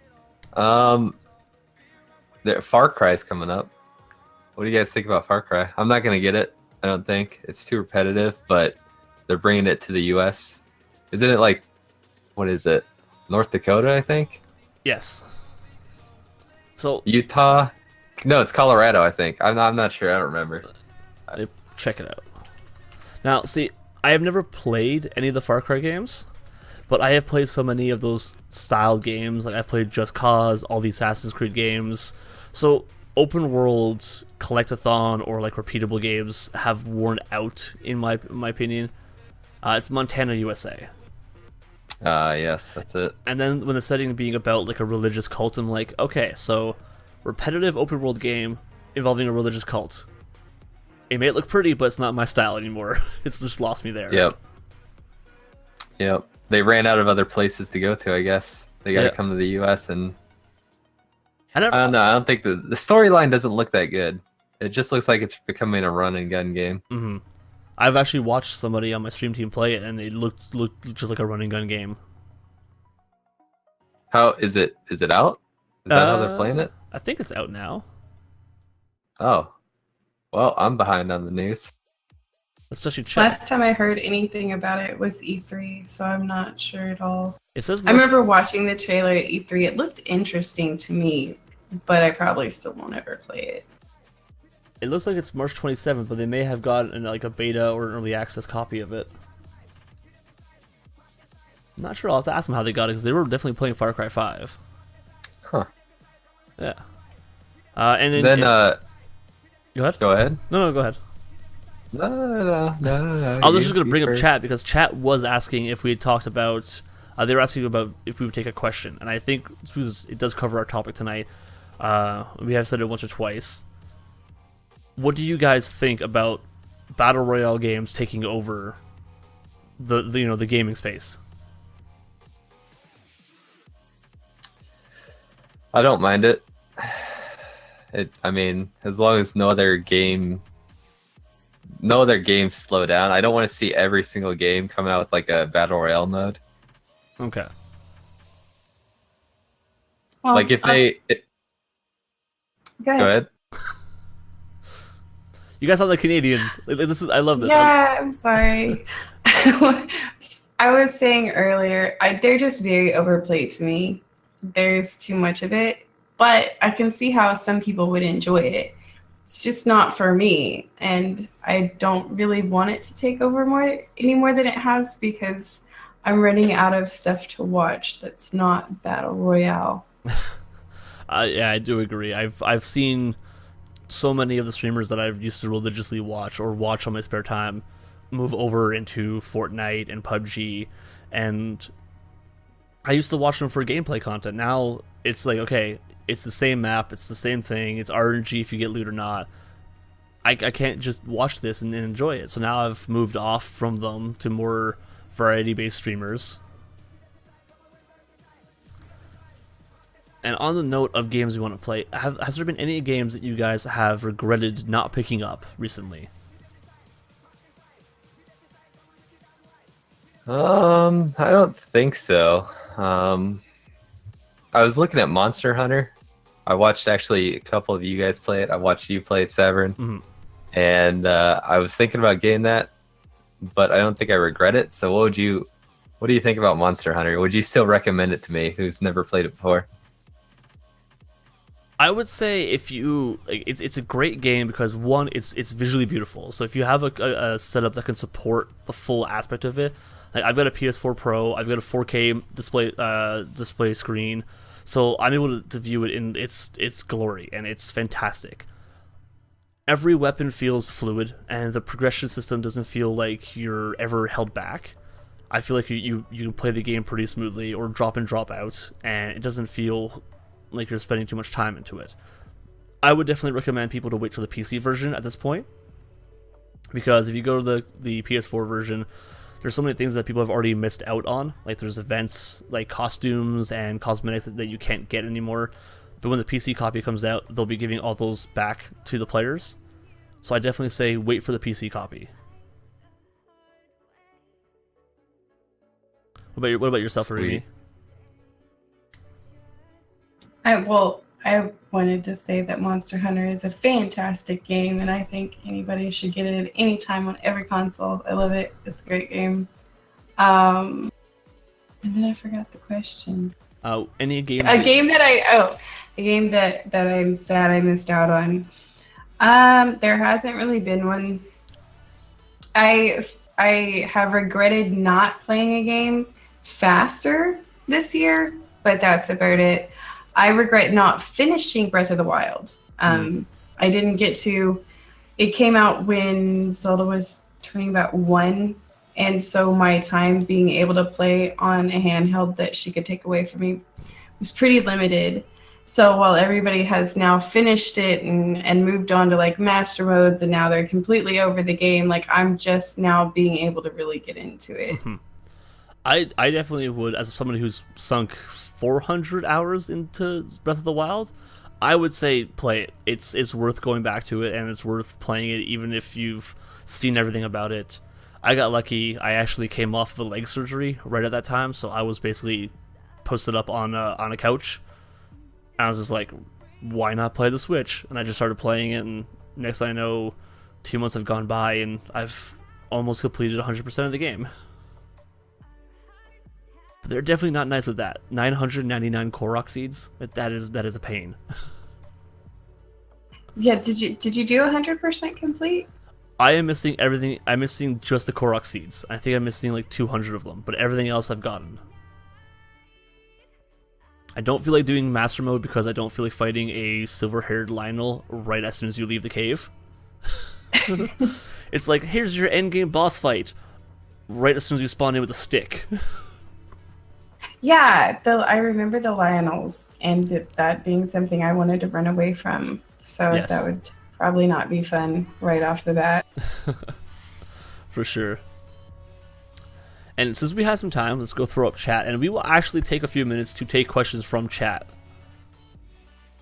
The Far Cry's coming up. What do you guys think about Far Cry? I'm not gonna get it. I don't think it's too repetitive, but they're bringing it to the U.S. Isn't it like, what is it? North Dakota, I think. Yes. So Utah. No, it's Colorado, I think. I'm not sure. I don't remember. check it out. Now, see, I have never played any of the Far Cry games, but I have played so many of those style games. Like, I've played Just Cause, all the Assassin's Creed games. So, open worlds, collectathon, or like repeatable games have worn out, in my opinion. It's Montana, USA. Yes, that's it. And then when the setting being about like a religious cult, I'm like, okay, so repetitive open world game involving a religious cult. It may look pretty, but it's not my style anymore. It's just lost me there. Yep. They ran out of other places to go to, I guess. They got to come to the U.S. and I don't know. I don't think the storyline doesn't look that good. It just looks like it's becoming a run and gun game. Mm-hmm. I've actually watched somebody on my stream team play it, and it looked just like a run and gun game. How is it? Is it out? Is that how they're playing it? I think it's out now. Oh, well, I'm behind on the news. Let's just check. Last time I heard anything about it was E3, so I'm not sure at all. It says I remember watching the trailer at E3. It looked interesting to me, but I probably still won't ever play it. It looks like it's March 27th, but they may have gotten like a beta or an early access copy of it. I'm not sure. I'll have to ask them how they got it, because they were definitely playing Far Cry 5. Huh. Yeah. And then go ahead. Go ahead. No, go ahead. No. I was just going to bring up chat, because chat was asking if we had talked about. They were asking about if we would take a question, and I think it does cover our topic tonight. We have said it once or twice. What do you guys think about battle royale games taking over the gaming space? I don't mind it. I mean, as long as no other games slow down. I don't want to see every single game coming out with like a battle royale mode. Okay. Well, Like if they go ahead. You guys sound like Canadians. I love this. Yeah, I'm sorry. I was saying earlier, they're just very overplayed to me. There's too much of it, but I can see how some people would enjoy it. It's just not for me, and I don't really want it to take over any more than it has, because I'm running out of stuff to watch that's not battle royale. Yeah, I do agree. I've seen so many of the streamers that I've used to religiously watch or watch on my spare time move over into Fortnite and PUBG, and I used to watch them for gameplay content. Now it's like, okay, it's the same map, it's the same thing, it's RNG if you get loot or not. I can't just watch this and enjoy it. So now I've moved off from them to more variety-based streamers. And on the note of games we want to play, has there been any games that you guys have regretted not picking up recently? I don't think so. I was looking at Monster Hunter. I watched actually a couple of you guys play it. I watched you play it, Saverin. Mm-hmm. And I was thinking about getting that, but I don't think I regret it. So what do you think about Monster Hunter? Would you still recommend it to me, who's never played it before? I would say if you it's a great game because one, it's visually beautiful. So if you have a setup that can support the full aspect of it, like I've got a PS4 Pro, I've got a 4K display screen, so I'm able to view it in its glory, and it's fantastic. Every weapon feels fluid, and the progression system doesn't feel like you're ever held back. I feel like you can play the game pretty smoothly, or drop in, drop out, and it doesn't feel like you're spending too much time into it. I would definitely recommend people to wait for the PC version at this point, because if you go to the PS4 version, there's so many things that people have already missed out on. Like there's events, like costumes and cosmetics that you can't get anymore. But when the PC copy comes out, they'll be giving all those back to the players. So I definitely say wait for the PC copy. What about yourself, Arimi? I wanted to say that Monster Hunter is a fantastic game, and I think anybody should get it at any time on every console. I love it. It's a great game. And then I forgot the question. Any game? A game that I'm sad I missed out on. There hasn't really been one. I have regretted not playing a game faster this year, but that's about it. I regret not finishing Breath of the Wild. I didn't get to. It came out when Zelda was turning about 1, and so my time being able to play on a handheld that she could take away from me was pretty limited. So while everybody has now finished it and moved on to like master modes, and now they're completely over the game, like I'm just now being able to really get into it. Mm-hmm. I definitely would, as someone who's sunk 400 hours into Breath of the Wild, I would say play it. It's worth going back to it, and it's worth playing it even if you've seen everything about it. I got lucky. I actually came off the leg surgery right at that time, so I was basically posted up on a couch. I was just like, why not play the Switch? And I just started playing it, and next thing I know, 2 months have gone by, and I've almost completed 100% of the game. But they're definitely not nice with that. 999 Korok seeds. That is a pain. Yeah, did you do 100% complete? I am missing everything. I'm missing just the Korok seeds. I think I'm missing like 200 of them, but everything else I've gotten. I don't feel like doing Master Mode because I don't feel like fighting a silver-haired Lionel right as soon as you leave the cave. It's like, here's your endgame boss fight, right as soon as you spawn in with a stick. Yeah, I remember the Lionels, and that being something I wanted to run away from. So Yes. That would probably not be fun right off the bat. For sure. And since we have some time, let's go throw up chat, and we will actually take a few minutes to take questions from chat.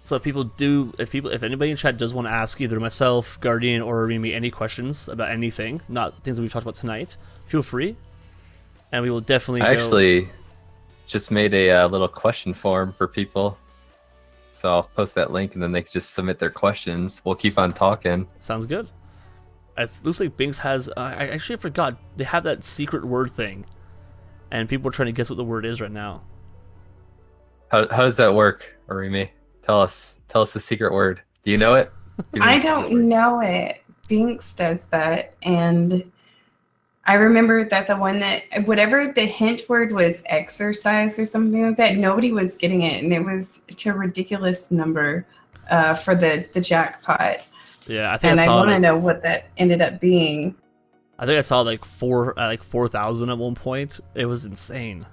So if anybody in chat does want to ask either myself, Guardian, or ArimiMimi any questions about anything, not things that we've talked about tonight, feel free, and we will definitely. I actually just made a little question form for people, so I'll post that link, and then they can just submit their questions. We'll keep on talking. Sounds good. It looks like Binx has. I actually forgot they have that secret word thing, and people are trying to guess what the word is right now. How does that work, Arimi? Tell us the secret word. Do you know it? I don't know it. Binx does that, and I remember that the one that whatever the hint word was, exercise or something like that. Nobody was getting it, and it was to a ridiculous number for the jackpot. Yeah, I think and I want to like, know what that ended up being. I think I saw like 4,000 at one point. It was insane.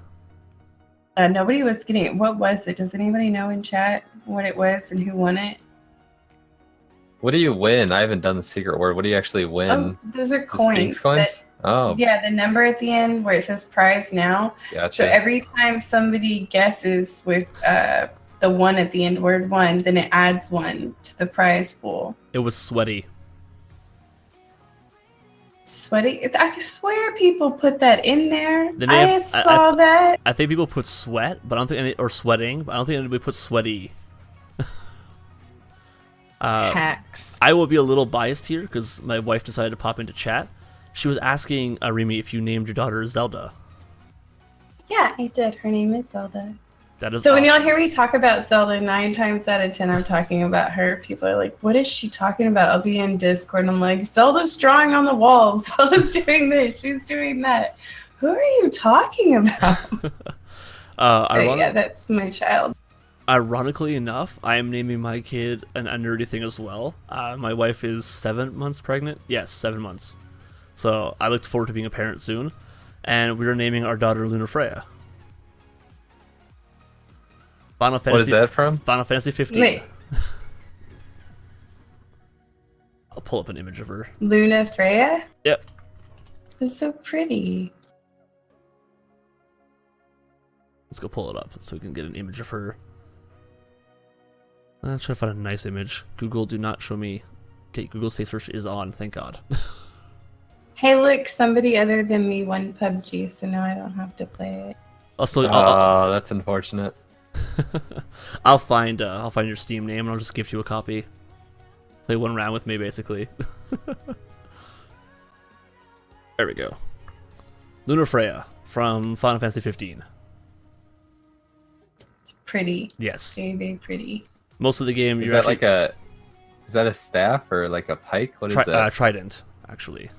Nobody was getting it. What was it? Does anybody know in chat what it was and who won it? What do you win? I haven't done the secret word. What do you actually win? Oh, those are Just coins. Binx coins? Oh, Yeah, the number at the end where it says prize now. gotcha. So every time somebody guesses with the one at the end, word one, then it adds one to the prize pool. It was sweaty. Sweaty. I swear people put that in there. They may I have- saw that. I think people put sweat, but I don't think or sweating, but I don't think anybody put sweaty. Hacks. I will be a little biased here because my wife decided to pop into chat. She was asking Arimi if you named your daughter Zelda. Yeah, I did. Her name is Zelda. That is So when y'all awesome. hear me talk about Zelda, 9 times out of 10 I'm talking about her. People are like, what is she talking about? I'll be in Discord and I'm like, Zelda's drawing on the walls. Zelda's doing this. She's doing that. Who are you talking about? Yeah, that's my child. Ironically enough, I am naming my kid a nerdy thing as well. My wife is 7 months pregnant. Yes, 7 months. So I look forward to being a parent soon. And we are naming our daughter Luna Freya. Final Fantasy, What is that from? Final Fantasy 15. Wait, I'll pull up an image of her. Luna Freya? Yep. It's so pretty. Let's go pull it up so we can get an image of her. Let's try to find a nice image. Google, do not show me. Okay, Google Safe Search is on, thank God. Hey, look, somebody other than me won PUBG, so now I don't have to play it. Oh, that's unfortunate. I'll find your Steam name and I'll just gift you a copy. Play one round with me, basically. There we go. Luna Freya from Final Fantasy 15. It's pretty. Yes. Very, very pretty. Most of the game, Is you're that actually is that a staff or like a pike? What is that? Trident, actually.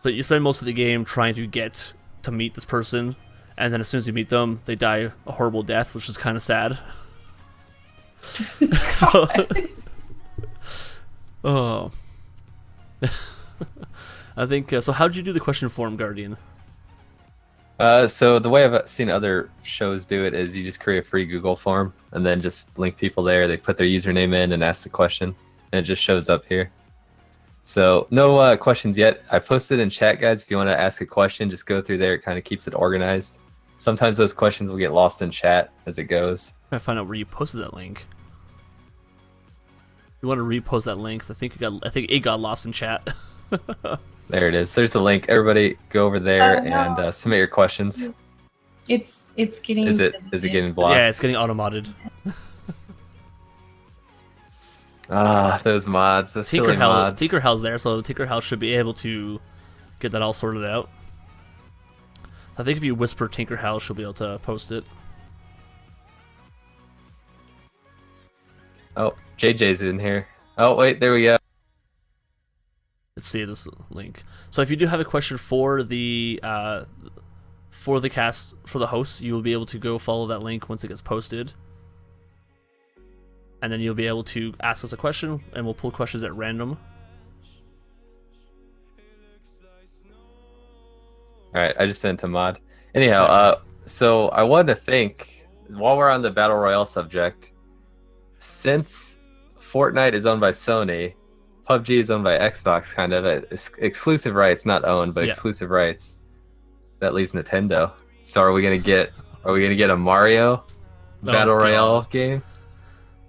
So you spend most of the game trying to get to meet this person, and then as soon as you meet them, they die a horrible death, which is kind of sad. So, oh, I think so. How did you do the question form, Guardian? So the way I've seen other shows do it is you just create a free Google form and then just link people there. They put their username in and ask the question, and it just shows up here. So no questions yet. I posted in chat, guys. If you want to ask a question, just go through there. It kind of keeps it organized. Sometimes those questions will get lost in chat as it goes. I find out where you posted that link. You want to repost that link? 'Cause I think it got lost in chat. There it is. There's the link. Everybody go over there no. and submit your questions. It's getting. Is it getting blocked? Yeah, it's getting automated. Ah, those mods. Those silly mods. Tinker Hell's there, so Tinker Hell should be able to get that all sorted out. I think if you whisper Tinker Hell, she'll be able to post it. Oh, JJ's in here. Oh, wait, there we go. Let's see this link. So if you do have a question for the cast, for the hosts, you will be able to go follow that link once it gets posted. And then you'll be able to ask us a question, and we'll pull questions at random. Alright, I just sent to mod. Anyhow, so I wanted to think, while we're on the Battle Royale subject, since Fortnite is owned by Sony, PUBG is owned by Xbox, kind of. Exclusive rights, not owned, but exclusive rights. That leaves Nintendo. So are we gonna get a Mario Battle Royale game?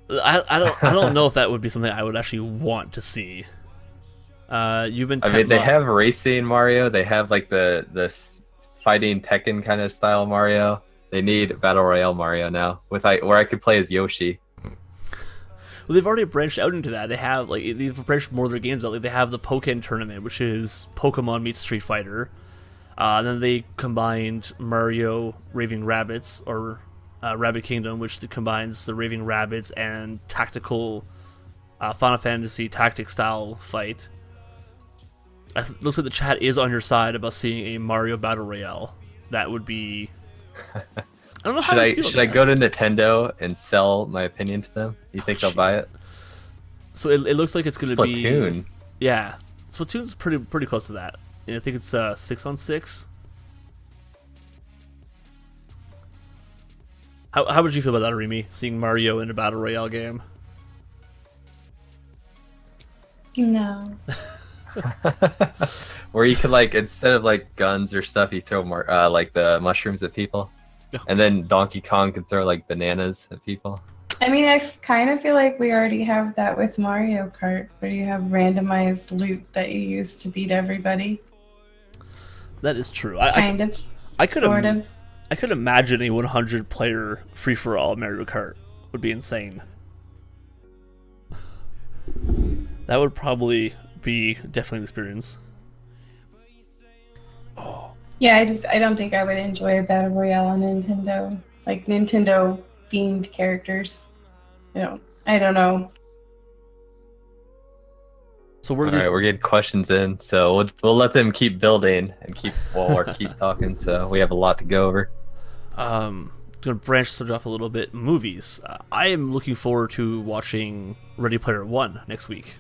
I don't know if that would be something I would actually want to see. You've been. I mean, they have racing Mario. They have like the fighting Tekken kind of style Mario. They need Battle Royale Mario now, where I could play as Yoshi. Well, they've already branched out into that. They have they've branched more of their games out. Like they have the Pokken tournament, which is Pokemon meets Street Fighter. Then they combined Mario Raving Rabbids, or Rabbit Kingdom, which combines the Raving Rabbids and tactical Final Fantasy tactic style fight. It looks like the chat is on your side about seeing a Mario Battle Royale. That would be. I don't know how should I go to Nintendo and sell my opinion to them? You think they'll buy it? So it looks like it's going to be Splatoon. Yeah, Splatoon's pretty close to that. I think it's 6-on-6. How would you feel about that, Arimi? Seeing Mario in a battle royale game? No. Where you could instead of guns or stuff, you throw more like the mushrooms at people, and then Donkey Kong could throw bananas at people. I mean, I kind of feel like we already have that with Mario Kart, where you have randomized loot that you use to beat everybody. That is true. I could imagine a 100-player free-for-all Mario Kart would be insane. That would probably be definitely an experience. Oh. Yeah, I don't think I would enjoy a battle royale on Nintendo. Like Nintendo themed characters. I don't know. So we're getting questions in, so we'll let them keep building and keep talking. So we have a lot to go over. Gonna branch the off a little bit. Movies. I am looking forward to watching Ready Player One next week.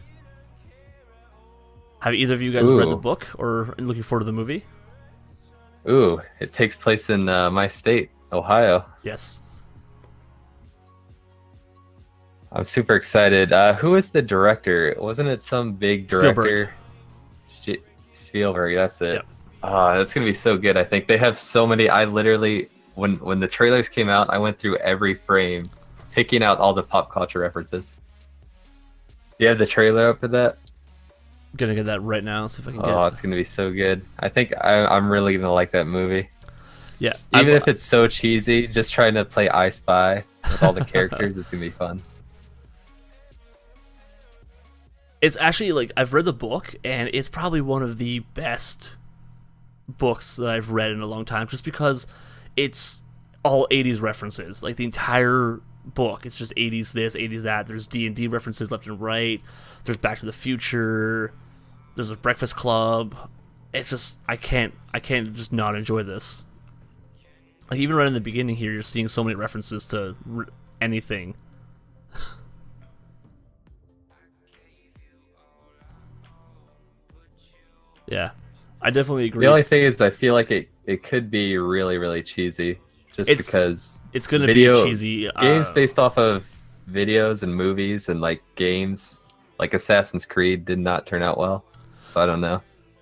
Have either of you guys read the book or looking forward to the movie? Ooh, it takes place in my state, Ohio. Yes. I'm super excited. Who is the director? Wasn't it some big director? Spielberg, that's it. Yep. That's gonna be so good. I think they have so many. I literally, when the trailers came out, I went through every frame, picking out all the pop culture references. Do you have the trailer up for that? I'm gonna get that right now. See if I can get. Oh, it's gonna be so good. I think I'm really gonna like that movie. Yeah. Even if it's so cheesy, just trying to play I Spy with all the characters, it's gonna be fun. It's actually I've read the book, and it's probably one of the best books that I've read in a long time, just because it's all 80s references. The entire book, it's just 80s this, 80s that. There's D&D references left and right. There's Back to the Future. There's a Breakfast Club, it's just I can't just not enjoy this. Like even right in the beginning here, you're seeing so many references to anything. Yeah, I definitely agree. The only thing is, I feel like it could be really, really cheesy, just because it's gonna be cheesy. Games based off of videos and movies and like games like Assassin's Creed did not turn out well, so I don't know.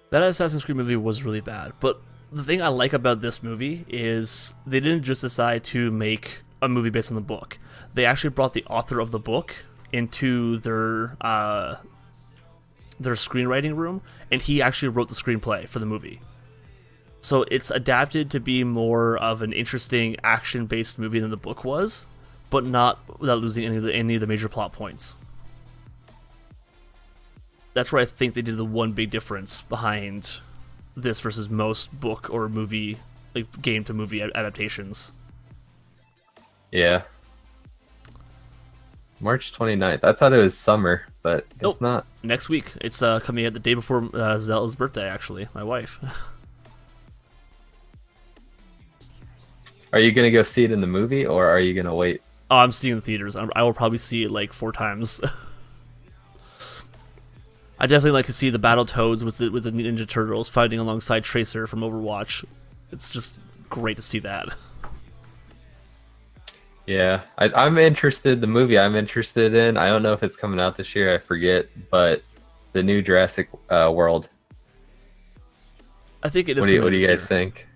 That Assassin's Creed movie was really bad, but the thing I like about this movie is they didn't just decide to make a movie based on the book. They actually brought the author of the book into their screenwriting room, and he actually wrote the screenplay for the movie. So it's adapted to be more of an interesting action-based movie than the book was, but not without losing any of the major plot points. That's where I think they did the one big difference behind this versus most book or movie, like game to movie adaptations. Yeah. March 29th. I thought it was summer, but it's not. Next week. It's coming out the day before Zella's birthday, actually, my wife. Are you going to go see it in the movie, or are you going to wait? Oh, I'm seeing it in the theaters. I will probably see it like 4 times. I definitely like to see the Battletoads with the Ninja Turtles fighting alongside Tracer from Overwatch. It's just great to see that. Yeah, I'm interested. The movie I'm interested in, I don't know if it's coming out this year, I forget, but the new Jurassic World. I think it is. What do you guys think?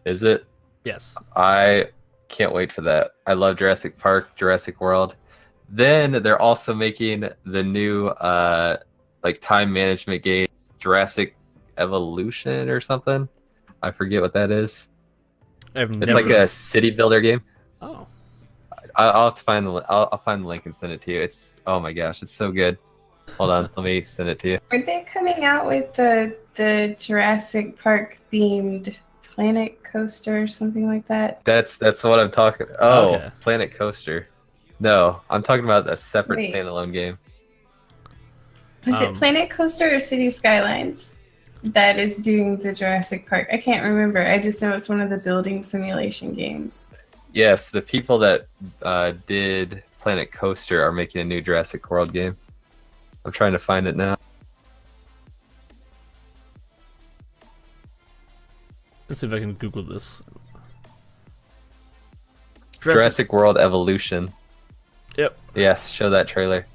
Is it? Yes. I can't wait for that. I love Jurassic Park, Jurassic World. Then they're also making the new like time management game, Jurassic Evolution or something. I forget what that is. It's like a city builder game. Oh. I'll have to find I'll find the link and send it to you. It's, oh my gosh, it's so good. Hold on, let me send it to you. Aren't they coming out with the Jurassic Park themed Planet Coaster or something like that? That's what I'm talking. Oh, okay. Planet Coaster. No, I'm talking about a separate standalone game. Was it Planet Coaster or City Skylines that is doing the Jurassic Park? I can't remember. I just know it's one of the building simulation games. Yes, the people that did Planet Coaster are making a new Jurassic World game. I'm trying to find it now. Let's see if I can Google this. Jurassic World Evolution. Yep. Yes, show that trailer.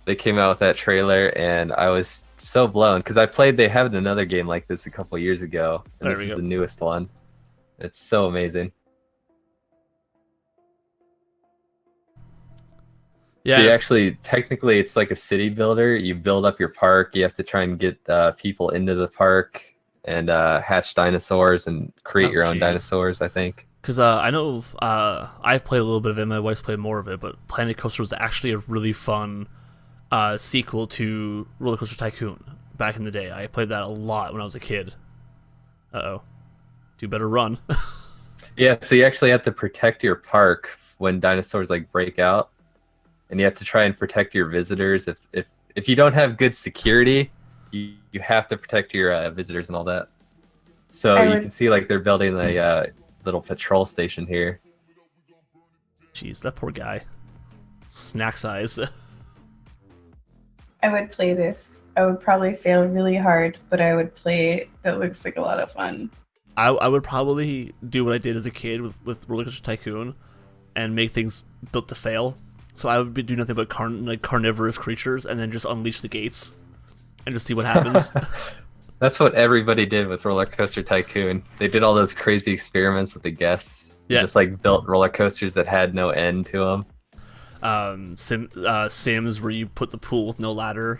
They came out with that trailer, and I was so blown because they had another game like this a couple years ago, and this is the newest one. It's so amazing. Yeah. So you actually, technically, it's like a city builder. You build up your park. You have to try and get people into the park and hatch dinosaurs and create your own dinosaurs, I think. Because I know I've played a little bit of it. My wife's played more of it, but Planet Coaster was actually a really fun sequel to Roller Coaster Tycoon back in the day. I played that a lot when I was a kid. Uh-oh. Do better run. Yeah, so you actually have to protect your park when dinosaurs like break out. And you have to try and protect your visitors. If you don't have good security, you have to protect your visitors and all that. So you can see like they're building a little patrol station here. Jeez, that poor guy. Snack size. I would play this. I would probably fail really hard, but I would play it. That looks like a lot of fun. I would probably do what I did as a kid with Roller Coaster Tycoon and make things built to fail. So I would do nothing but carnivorous creatures and then just unleash the gates and just see what happens. That's what everybody did with Roller Coaster Tycoon. They did all those crazy experiments with the guests. Yeah. Just like built roller coasters that had no end to them. Sims where you put the pool with no ladder.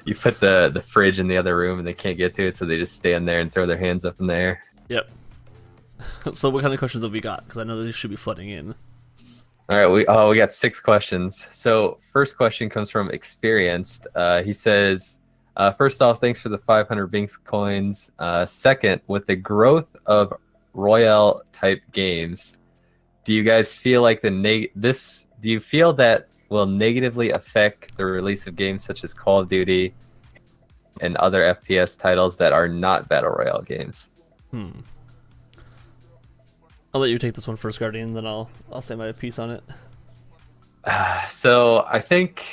You put the fridge in the other room and they can't get to it, so they just stand there and throw their hands up in the air. Yep. So what kind of questions have we got? Because I know they should be flooding in. All right, we got 6 questions. So first question comes from Experienced. He says, first off, thanks for the 500 Binx coins. Second, with the growth of Royale type games, do you guys feel like do you feel that will negatively affect the release of games such as Call of Duty, and other FPS titles that are not battle royale games. I'll let you take this one first, Guardian, then I'll say my piece on it. So I think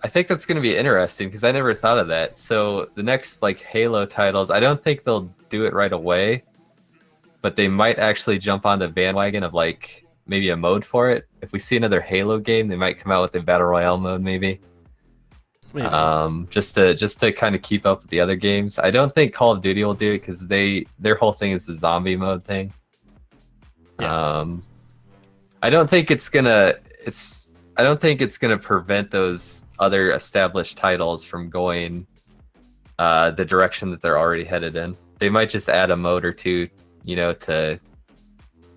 that's going to be interesting because I never thought of that. So the next like Halo titles, I don't think they'll do it right away, but they might actually jump on the bandwagon of like maybe a mode for it. If we see another Halo game, they might come out with a battle royale mode maybe. Just to kind of keep up with the other games. I don't think Call of Duty will do it because their whole thing is the zombie mode thing. Yeah. I don't think it's gonna prevent those other established titles from going the direction that they're already headed in. They might just add a mode or two, to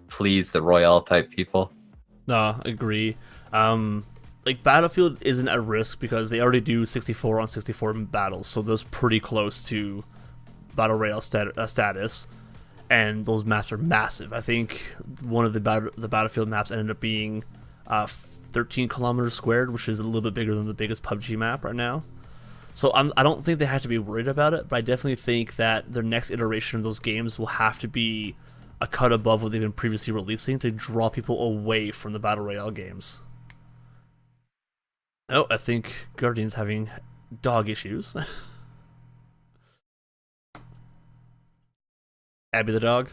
please the Royale type people. No, agree. Like Battlefield isn't at risk because they already do 64 on 64 battles, so those pretty close to battle royale status, and those maps are massive. I think one of the Battlefield maps ended up being 13 kilometers squared, which is a little bit bigger than the biggest PUBG map right now. So I don't think they have to be worried about it, but I definitely think that their next iteration of those games will have to be a cut above what they've been previously releasing to draw people away from the battle royale games. Oh, I think Guardian's having dog issues. Abby the dog?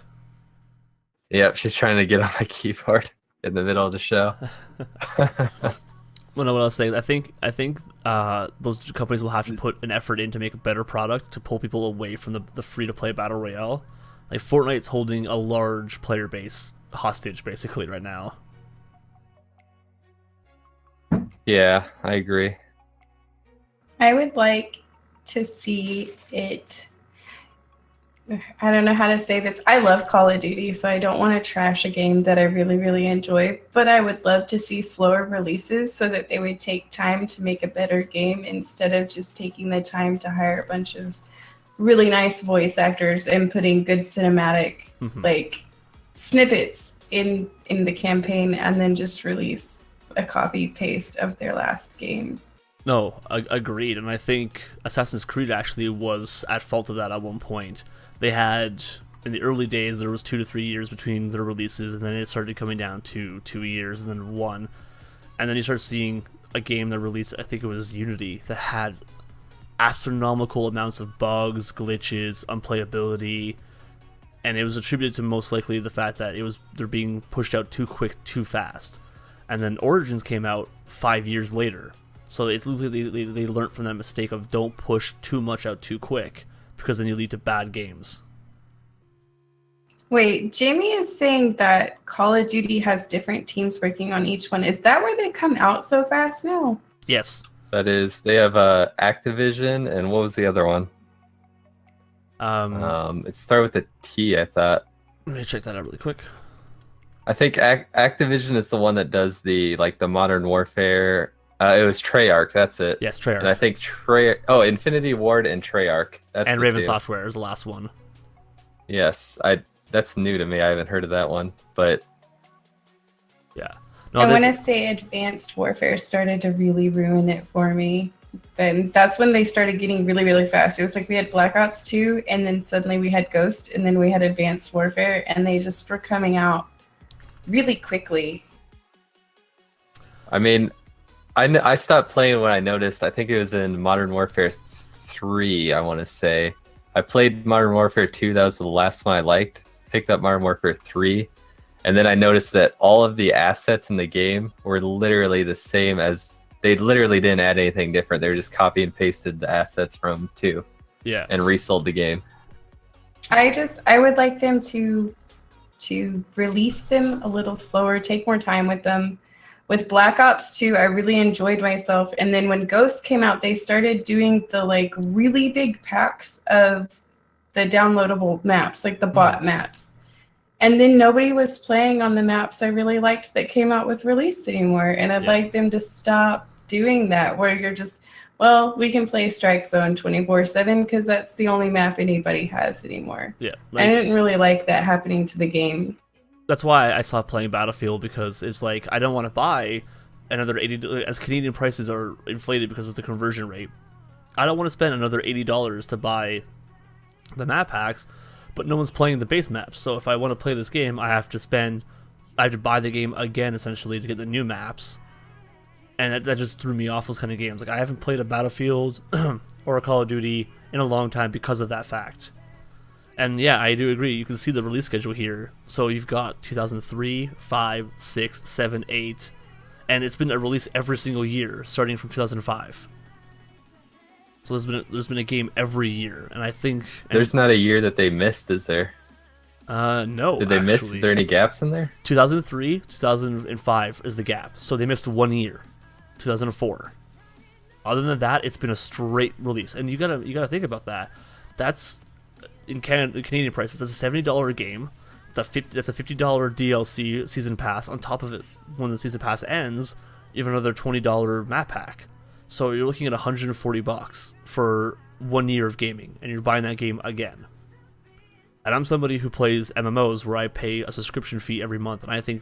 Yep, she's trying to get on my keyboard in the middle of the show. Well, no, what I was saying, I think those companies will have to put an effort in to make a better product to pull people away from the free-to-play battle royale. Like Fortnite's holding a large player base hostage, basically, right now. Yeah, I agree. I would like to see it. I don't know how to say this. I love Call of Duty, so I don't want to trash a game that I really, really enjoy. But I would love to see slower releases so that they would take time to make a better game instead of just taking the time to hire a bunch of really nice voice actors and putting good cinematic like snippets in the campaign and then just release a copy paste of their last game. No, agreed. And I think Assassin's Creed actually was at fault of that at one point. They had, in the early days, there was 2 to 3 years between their releases, and then it started coming down to 2 years and then 1. And then you start seeing a game that released, I think it was Unity, that had astronomical amounts of bugs, glitches, unplayability, and it was attributed to most likely the fact that they're being pushed out too quick, too fast. And then Origins came out 5 years later. So it's literally they learned from that mistake of don't push too much out too quick, because then you lead to bad games. Wait, Jamie is saying that Call of Duty has different teams working on each one. Is that where they come out so fast now? Yes. That is, they have Activision, and what was the other one? It started with a T, I thought. Let me check that out really quick. I think Activision is the one that does the Modern Warfare. It was Treyarch, that's it. Yes, Treyarch. And I think Infinity Ward and Treyarch. And Raven Software is the last one. Yes, that's new to me. I haven't heard of that one, but yeah. No, I want to say Advanced Warfare started to really ruin it for me. Then that's when they started getting really, really fast. It was like we had Black Ops 2, and then suddenly we had Ghost, and then we had Advanced Warfare, and they just were coming out really quickly. I mean, I stopped playing when I noticed. I think it was in Modern Warfare 3, I want to say. I played Modern Warfare 2. That was the last one I liked. Picked up Modern Warfare 3. And then I noticed that all of the assets in the game were literally the same as... They literally didn't add anything different. They were just copy and pasted the assets from 2. Yeah. And resold the game. I would like them to release them a little slower, take more time with them. With Black Ops 2, I really enjoyed myself. And then when Ghost came out, they started doing the really big packs of the downloadable maps, like the bot maps. And then nobody was playing on the maps I really liked that came out with release anymore. And I'd like them to stop doing that, where you're just, well, we can play Strike Zone 24/7 because that's the only map anybody has anymore. Yeah. I didn't really like that happening to the game. That's why I stopped playing Battlefield, because it's like I don't want to buy another $80, as Canadian prices are inflated because of the conversion rate. I don't want to spend another $80 to buy the map packs, but no one's playing the base maps. So if I want to play this game, I have to buy the game again essentially to get the new maps, and that just threw me off those kind of games. Like I haven't played a Battlefield or a Call of Duty in a long time because of that fact. And yeah, I do agree. You can see the release schedule here. So you've got 2003, 5, 6, 7, 8, and it's been a release every single year starting from 2005. So there's been a game every year, and I think there's not a year that they missed, is there? No. Did they miss? Is there any gaps in there? 2003, 2005 is the gap. So they missed 1 year, 2004. Other than that, it's been a straight release, and you gotta think about that. That's in Canadian prices. That's a $70 game. That's a $50 DLC season pass. On top of it, when the season pass ends, you have another $20 map pack. So you're looking at $140 for 1 year of gaming, and you're buying that game again. And I'm somebody who plays MMOs where I pay a subscription fee every month, and I think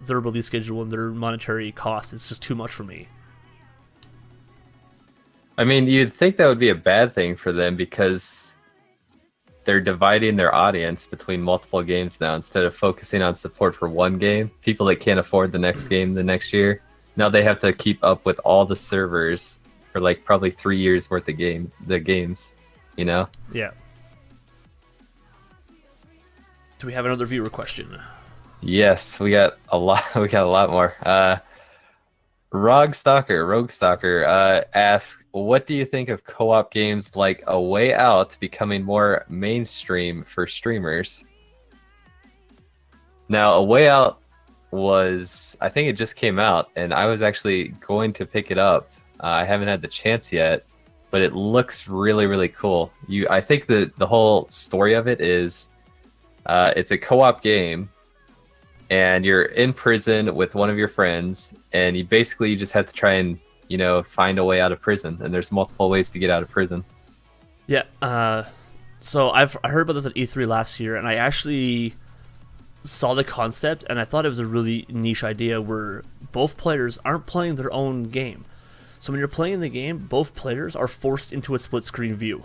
their release schedule and their monetary cost is just too much for me. I mean, you'd think that would be a bad thing for them because they're dividing their audience between multiple games now instead of focusing on support for one game. People that can't afford the next game the next year, now they have to keep up with all the servers for like probably 3 years worth of games, you know? Yeah. Do we have another viewer question? Yes, we got a lot. We got a lot more. Rogue Stalker asks, what do you think of co-op games like A Way Out becoming more mainstream for streamers? Now, A Way Out I think it just came out, and I was actually going to pick it up. I haven't had the chance yet, but it looks really, really cool. I think the whole story of it is, it's a co-op game, and you're in prison with one of your friends, and you just have to try and, find a way out of prison. And there's multiple ways to get out of prison. Yeah. So I heard about this at E3 last year, and I actually saw the concept, and I thought it was a really niche idea where both players aren't playing their own game. So when you're playing the game, both players are forced into a split screen view.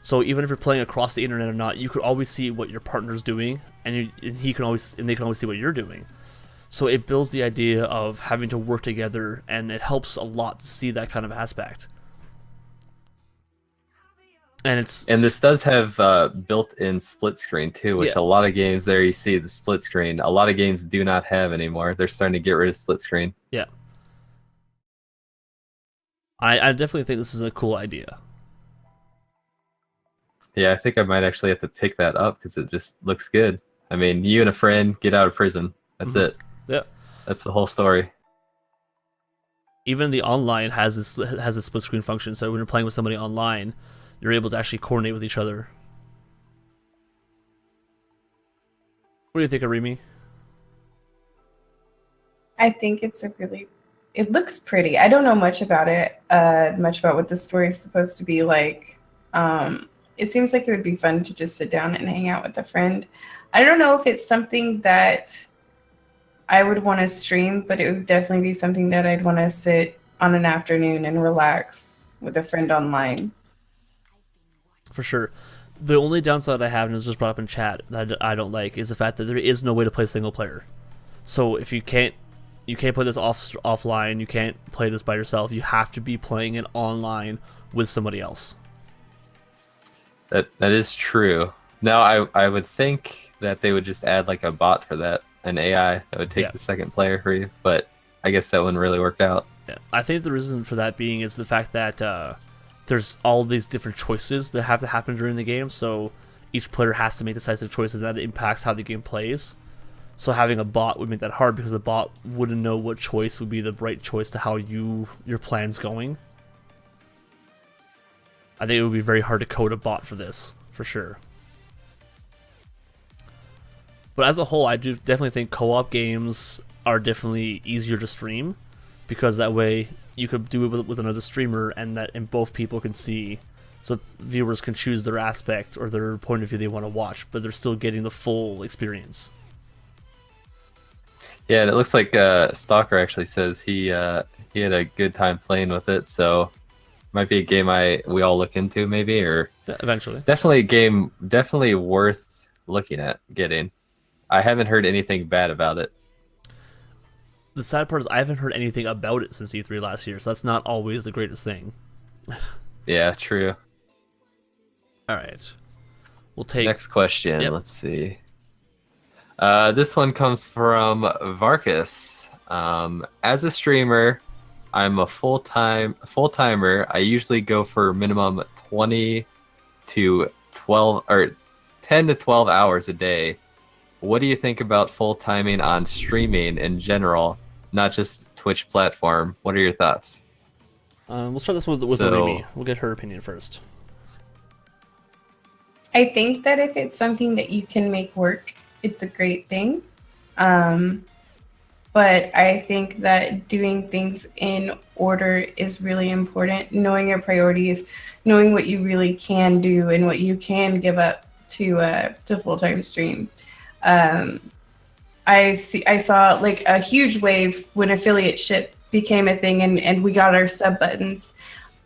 So even if you're playing across the internet or not, you could always see what your partner's doing, and they can always see what you're doing. So it builds the idea of having to work together, and it helps a lot to see that kind of aspect. And this does have built-in split screen too, which a lot of games there you see the split screen. A lot of games do not have anymore. They're starting to get rid of split screen. Yeah. I definitely think this is a cool idea. Yeah, I think I might actually have to pick that up because it just looks good. I mean, you and a friend get out of prison. That's it. Yeah. That's the whole story. Even the online has a split screen function, so when you're playing with somebody online, you're able to actually coordinate with each other. What do you think, Arimi? I think it looks pretty. I don't know much about it, much about what the story is supposed to be like. It seems like it would be fun to just sit down and hang out with a friend. I don't know if it's something that I would want to stream, but it would definitely be something that I'd want to sit on an afternoon and relax with a friend online. For sure. The only downside I have, and it was just brought up in chat, that I don't like, is the fact that there is no way to play single player. So if you can't play this offline, you can't play this by yourself, you have to be playing it online with somebody else. That is true. Now I would think that they would just add like a bot for that, an AI that would take the second player for you, but I guess that wouldn't really work out. Yeah. I think the reason for that being is the fact that there's all these different choices that have to happen during the game, so each player has to make decisive choices, and that impacts how the game plays. So having a bot would make that hard because the bot wouldn't know what choice would be the right choice to how your plan's going. I think it would be very hard to code a bot for this, for sure. But as a whole, I do definitely think co-op games are definitely easier to stream, because that way you could do it with another streamer, and both people can see, so viewers can choose their aspect or their point of view they want to watch, but they're still getting the full experience. Yeah, and it looks like Stalker actually says he had a good time playing with it, so Might be a game we all look into maybe, or Eventually. definitely a game definitely worth looking at getting. I haven't heard anything bad about it. The sad part is I haven't heard anything about it since E3 last year, so that's not always the greatest thing. Yeah, true. All right. We'll take Next question. Yep. Let's see. This one comes from Varkas. As a streamer, I'm a full-timer. I usually go for minimum 20 to 12 or 10 to 12 hours a day. What do you think about full-timing on streaming in general, not just Twitch platform? What are your thoughts? We'll start this with Arimi. We'll get her opinion first. I think that if it's something that you can make work, it's a great thing. But I think that doing things in order is really important. Knowing your priorities, knowing what you really can do and what you can give up to full-time stream. I saw like a huge wave when affiliate ship became a thing and we got our sub buttons,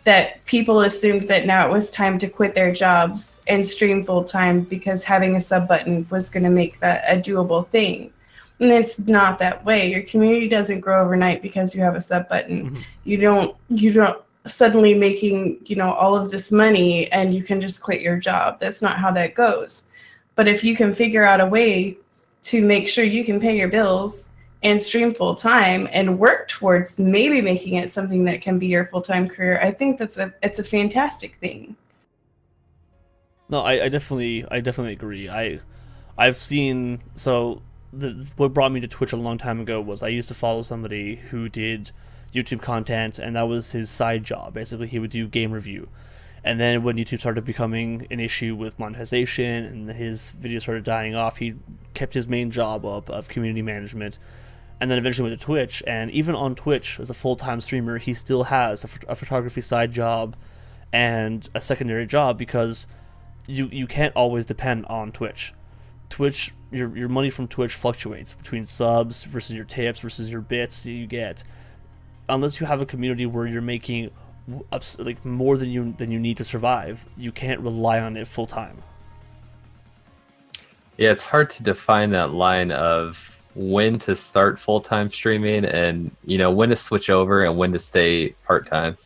that people assumed that now it was time to quit their jobs and stream full-time because having a sub button was going to make that a doable thing. And it's not that way. Your community doesn't grow overnight because you have a sub button. Mm-hmm. You don't suddenly making, all of this money and you can just quit your job. That's not how that goes. But if you can figure out a way to make sure you can pay your bills and stream full time and work towards maybe making it something that can be your full-time career, I think it's a fantastic thing. No, I definitely agree. I've seen, so what brought me to Twitch a long time ago was I used to follow somebody who did YouTube content, and that was his side job. Basically, he would do game review. And then when YouTube started becoming an issue with monetization and his videos started dying off, he kept his main job up of community management, and then eventually went to Twitch. And even on Twitch, as a full-time streamer, he still has a photography side job and a secondary job, because you can't always depend on Twitch. Twitch, your money from Twitch fluctuates between subs versus your tips versus your bits you get. Unless you have a community where you're making like more than you need to survive, you can't rely on it full time. Yeah, it's hard to define that line of when to start full-time streaming and when to switch over and when to stay part-time.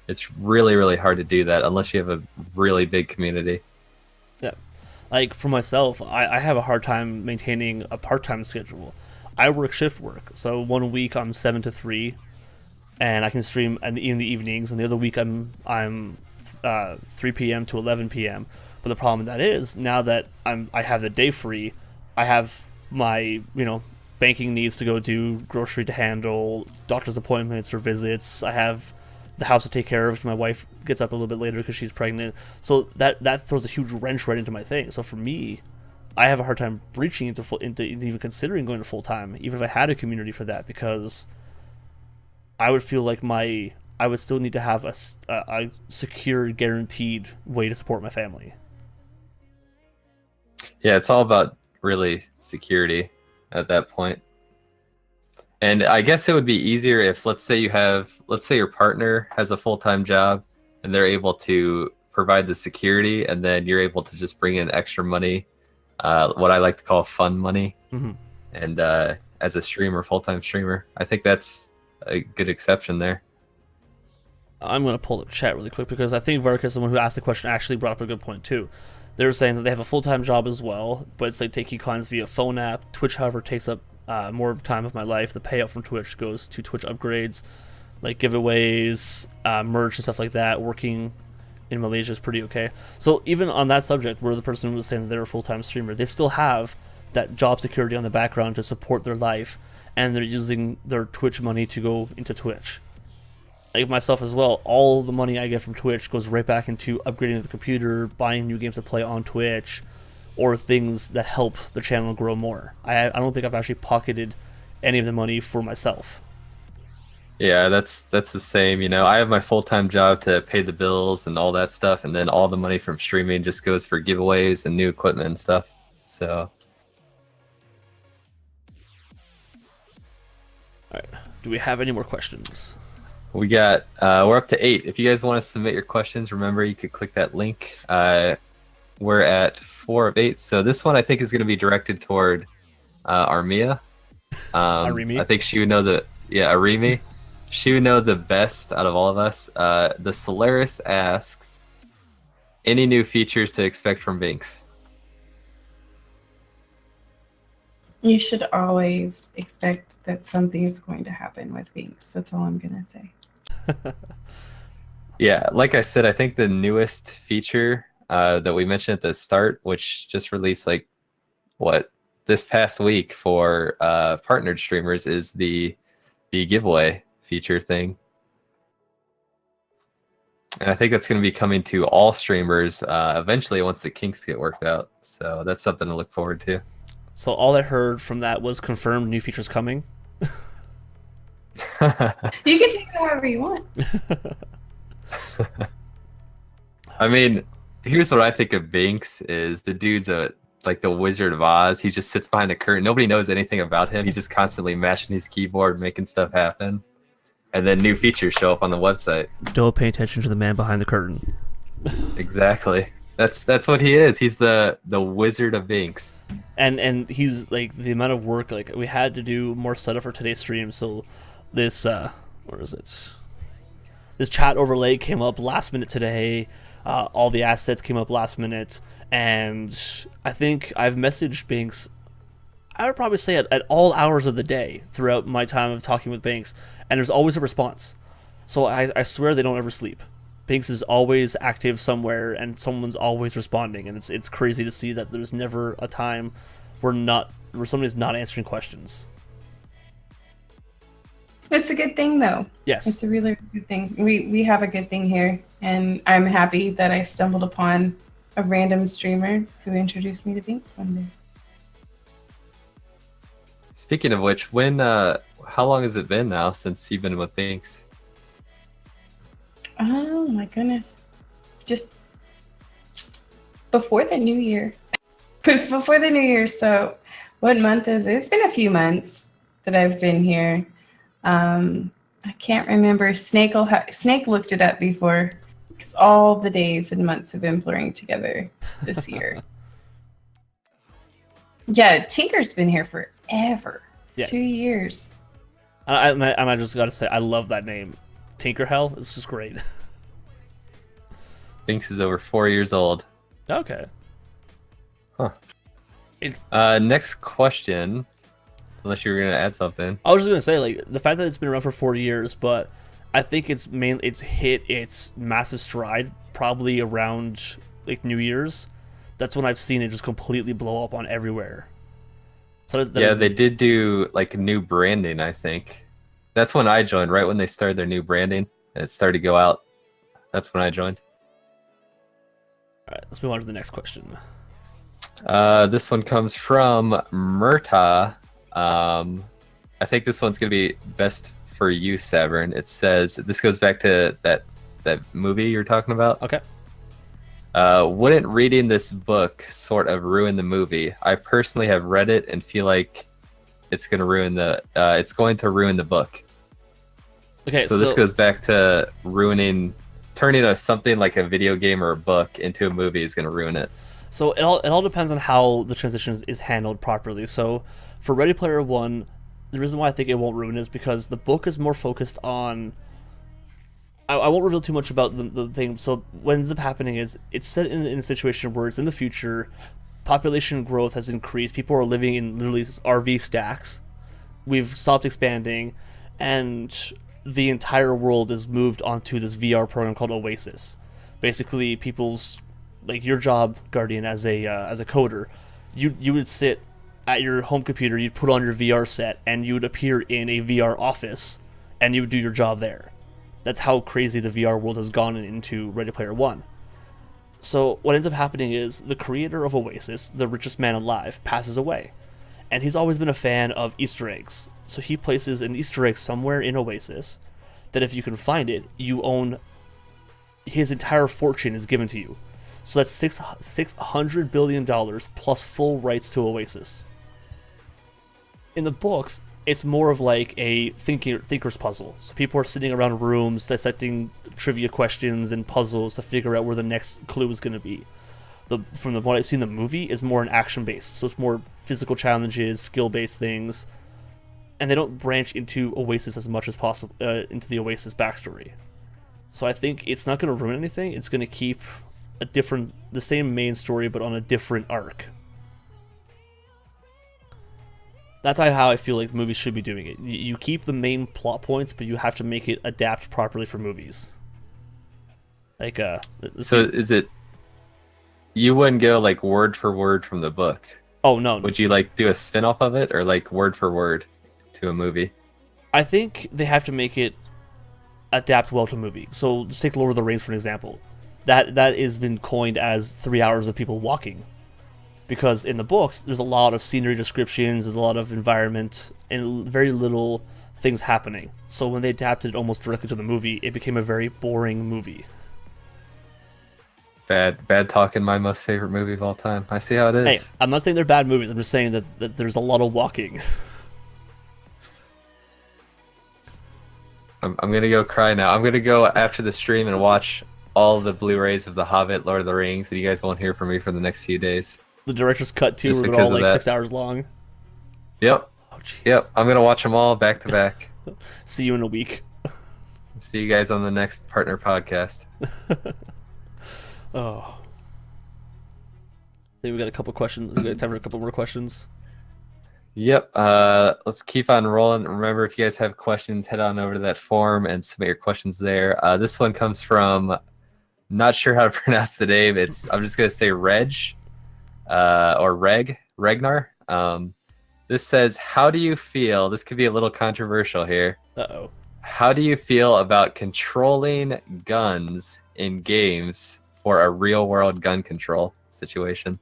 It's really, really hard to do that unless you have a really big community. Yeah. Like for myself, I have a hard time maintaining a part-time schedule. I work shift work, so 1 week I'm 7 to 3, and I can stream in the evenings, and the other week I'm 3 p.m. to 11 p.m. But the problem with that is, now that I have the day free, I have my banking needs to go do, grocery to handle, doctor's appointments or visits. I have the house to take care of because my wife gets up a little bit later because she's pregnant. So that throws a huge wrench right into my thing. So for me, I have a hard time breaching into even considering going to full time, even if I had a community for that, because I would feel like I would still need to have a secure, guaranteed way to support my family. Yeah, it's all about really security at that point. And I guess it would be easier if, let's say your partner has a full-time job and they're able to provide the security, and then you're able to just bring in extra money, what I like to call fun money. Mm-hmm. And as a streamer, full-time streamer, I think that's a good exception there. I'm going to pull up chat really quick, because I think Varkas, the one who asked the question, actually brought up a good point too. They were saying that they have a full-time job as well, but it's like taking clients via phone app. Twitch, however, takes up more time of my life. The payout from Twitch goes to Twitch upgrades, like giveaways, merch and stuff like that. Working in Malaysia is pretty okay. So even on that subject, where the person was saying that they're a full-time streamer, they still have that job security on the background to support their life, and they're using their Twitch money to go into Twitch. Like myself as well, all the money I get from Twitch goes right back into upgrading the computer, buying new games to play on Twitch, or things that help the channel grow more. I don't think I've actually pocketed any of the money for myself. Yeah, that's the same. I have my full-time job to pay the bills and all that stuff, and then all the money from streaming just goes for giveaways and new equipment and stuff. So, all right, do we have any more questions? We're up to 8. If you guys want to submit your questions, remember you could click that link. We're at 4 of 8. So this one I think is going to be directed toward Armia. Arimi? I think she would know Arimi. She would know the best out of all of us. The Solaris asks, any new features to expect from Binx? You should always expect that something is going to happen with Binx. That's all I'm going to say. Yeah, like I said, I think the newest feature that we mentioned at the start, which just released this past week for partnered streamers, is the giveaway feature thing. And I think that's going to be coming to all streamers eventually once the kinks get worked out. So that's something to look forward to. So all I heard from that was confirmed new features coming. You can take it however you want. I mean, here's what I think of Binx is the dude's like the Wizard of Oz. He just sits behind a curtain. Nobody knows anything about him. He's just constantly mashing his keyboard, making stuff happen. And then new features show up on the website. Don't pay attention to the man behind the curtain. Exactly. That's what he is. He's the Wizard of Binx. And he's like, the amount of work, like, we had to do more setup for today's stream, so this where is it? This chat overlay came up last minute today. All the assets came up last minute, and I think I've messaged Binx, I would probably say at all hours of the day throughout my time of talking with Binx, and there's always a response. So I swear they don't ever sleep. Binx is always active somewhere, and someone's always responding, and it's crazy to see that there's never a time where somebody's not answering questions. It's a good thing, though. Yes. It's a really good thing. We have a good thing here, and I'm happy that I stumbled upon a random streamer who introduced me to Binx one day. Speaking of which, how long has it been now since you've been with Binx? Oh my goodness. Just before the new year. It was before the new year, so what month is it? It's been a few months that I've been here. I can't remember. Snake looked it up before, because all the days and months have been blurring together this year. Yeah, Tinker's been here forever. Yeah. 2 years. I just gotta say, I love that name. Tinkerhell. It's just great. Binx is over 4 years old. Okay. Huh. Next question. Unless you were gonna add something. I was just gonna say, like, the fact that it's been around for 4 years, but I think it's hit its massive stride probably around like New Year's. That's when I've seen it just completely blow up on everywhere. So they did do like new branding, I think. That's when I joined, right when they started their new branding and it started to go out. That's when I joined. All right, let's move on to the next question. This one comes from Murta. I think this one's gonna be best for you, Saverin. It says, this goes back to that movie you're talking about. Okay. Wouldn't reading this book sort of ruin the movie? I personally have read it and feel like it's going to ruin the book. Okay, so this goes back to turning something like a video game or a book into a movie is going to ruin it. So it all depends on how the transition is handled properly. So for Ready Player One, the reason why I think it won't ruin it is because the book is more focused on... I won't reveal too much about the thing. So what ends up happening is it's set in a situation where it's in the future, population growth has increased, people are living in literally RV stacks, we've stopped expanding, and the entire world is moved onto this VR program called Oasis. Basically, people's, like your job, Guardian, as a coder, you would sit at your home computer, you'd put on your VR set, and you would appear in a VR office, and you would do your job there. That's how crazy the VR world has gone into Ready Player One. So what ends up happening is the creator of Oasis, the richest man alive, passes away. And he's always been a fan of Easter eggs. So he places an Easter egg somewhere in Oasis that if you can find it, you own... his entire fortune is given to you. So that's $600 billion plus full rights to Oasis. In the books, it's more of like a thinker's puzzle. So people are sitting around rooms dissecting trivia questions and puzzles to figure out where the next clue is going to be. From what I've seen, the movie is more an action based, so it's more physical challenges, skill based things, and they don't branch into Oasis as much as possible into the Oasis backstory. So I think it's not going to ruin anything. It's going to keep the same main story, but on a different arc. That's how I feel like movies should be doing it. You keep the main plot points, but you have to make it adapt properly for movies. Like, so is it? You wouldn't go like word for word from the book. Oh no. Would you like do a spin-off of it, or like word for word to a movie? I think they have to make it adapt well to movie. So let's take Lord of the Rings for an example. That has been coined as 3 hours of people walking. Because in the books, there's a lot of scenery descriptions, there's a lot of environment, and very little things happening. So when they adapted it almost directly to the movie, it became a very boring movie. Bad talking, my most favorite movie of all time. I see how it is. Hey, I'm not saying they're bad movies, I'm just saying that there's a lot of walking. I'm gonna go cry now. I'm gonna go after the stream and watch all the Blu-rays of The Hobbit, Lord of the Rings, and you guys won't hear from me for the next few days. The director's cut too, Just where they're all because of like that. 6 hours long. Yep. Oh jeez. Yep. I'm gonna watch them all back to back. See you in a week. See you guys on the next Partner Podcast. Oh. I think we got a couple questions. We got time for a couple more questions. Yep. Let's keep on rolling. Remember, if you guys have questions, head on over to that form and submit your questions there. This one comes from, not sure how to pronounce the name. I'm just gonna say Reg, or Regnar. This says, how do you feel? This could be a little controversial here. Uh-oh. How do you feel about controlling guns in games for a real-world gun control situation?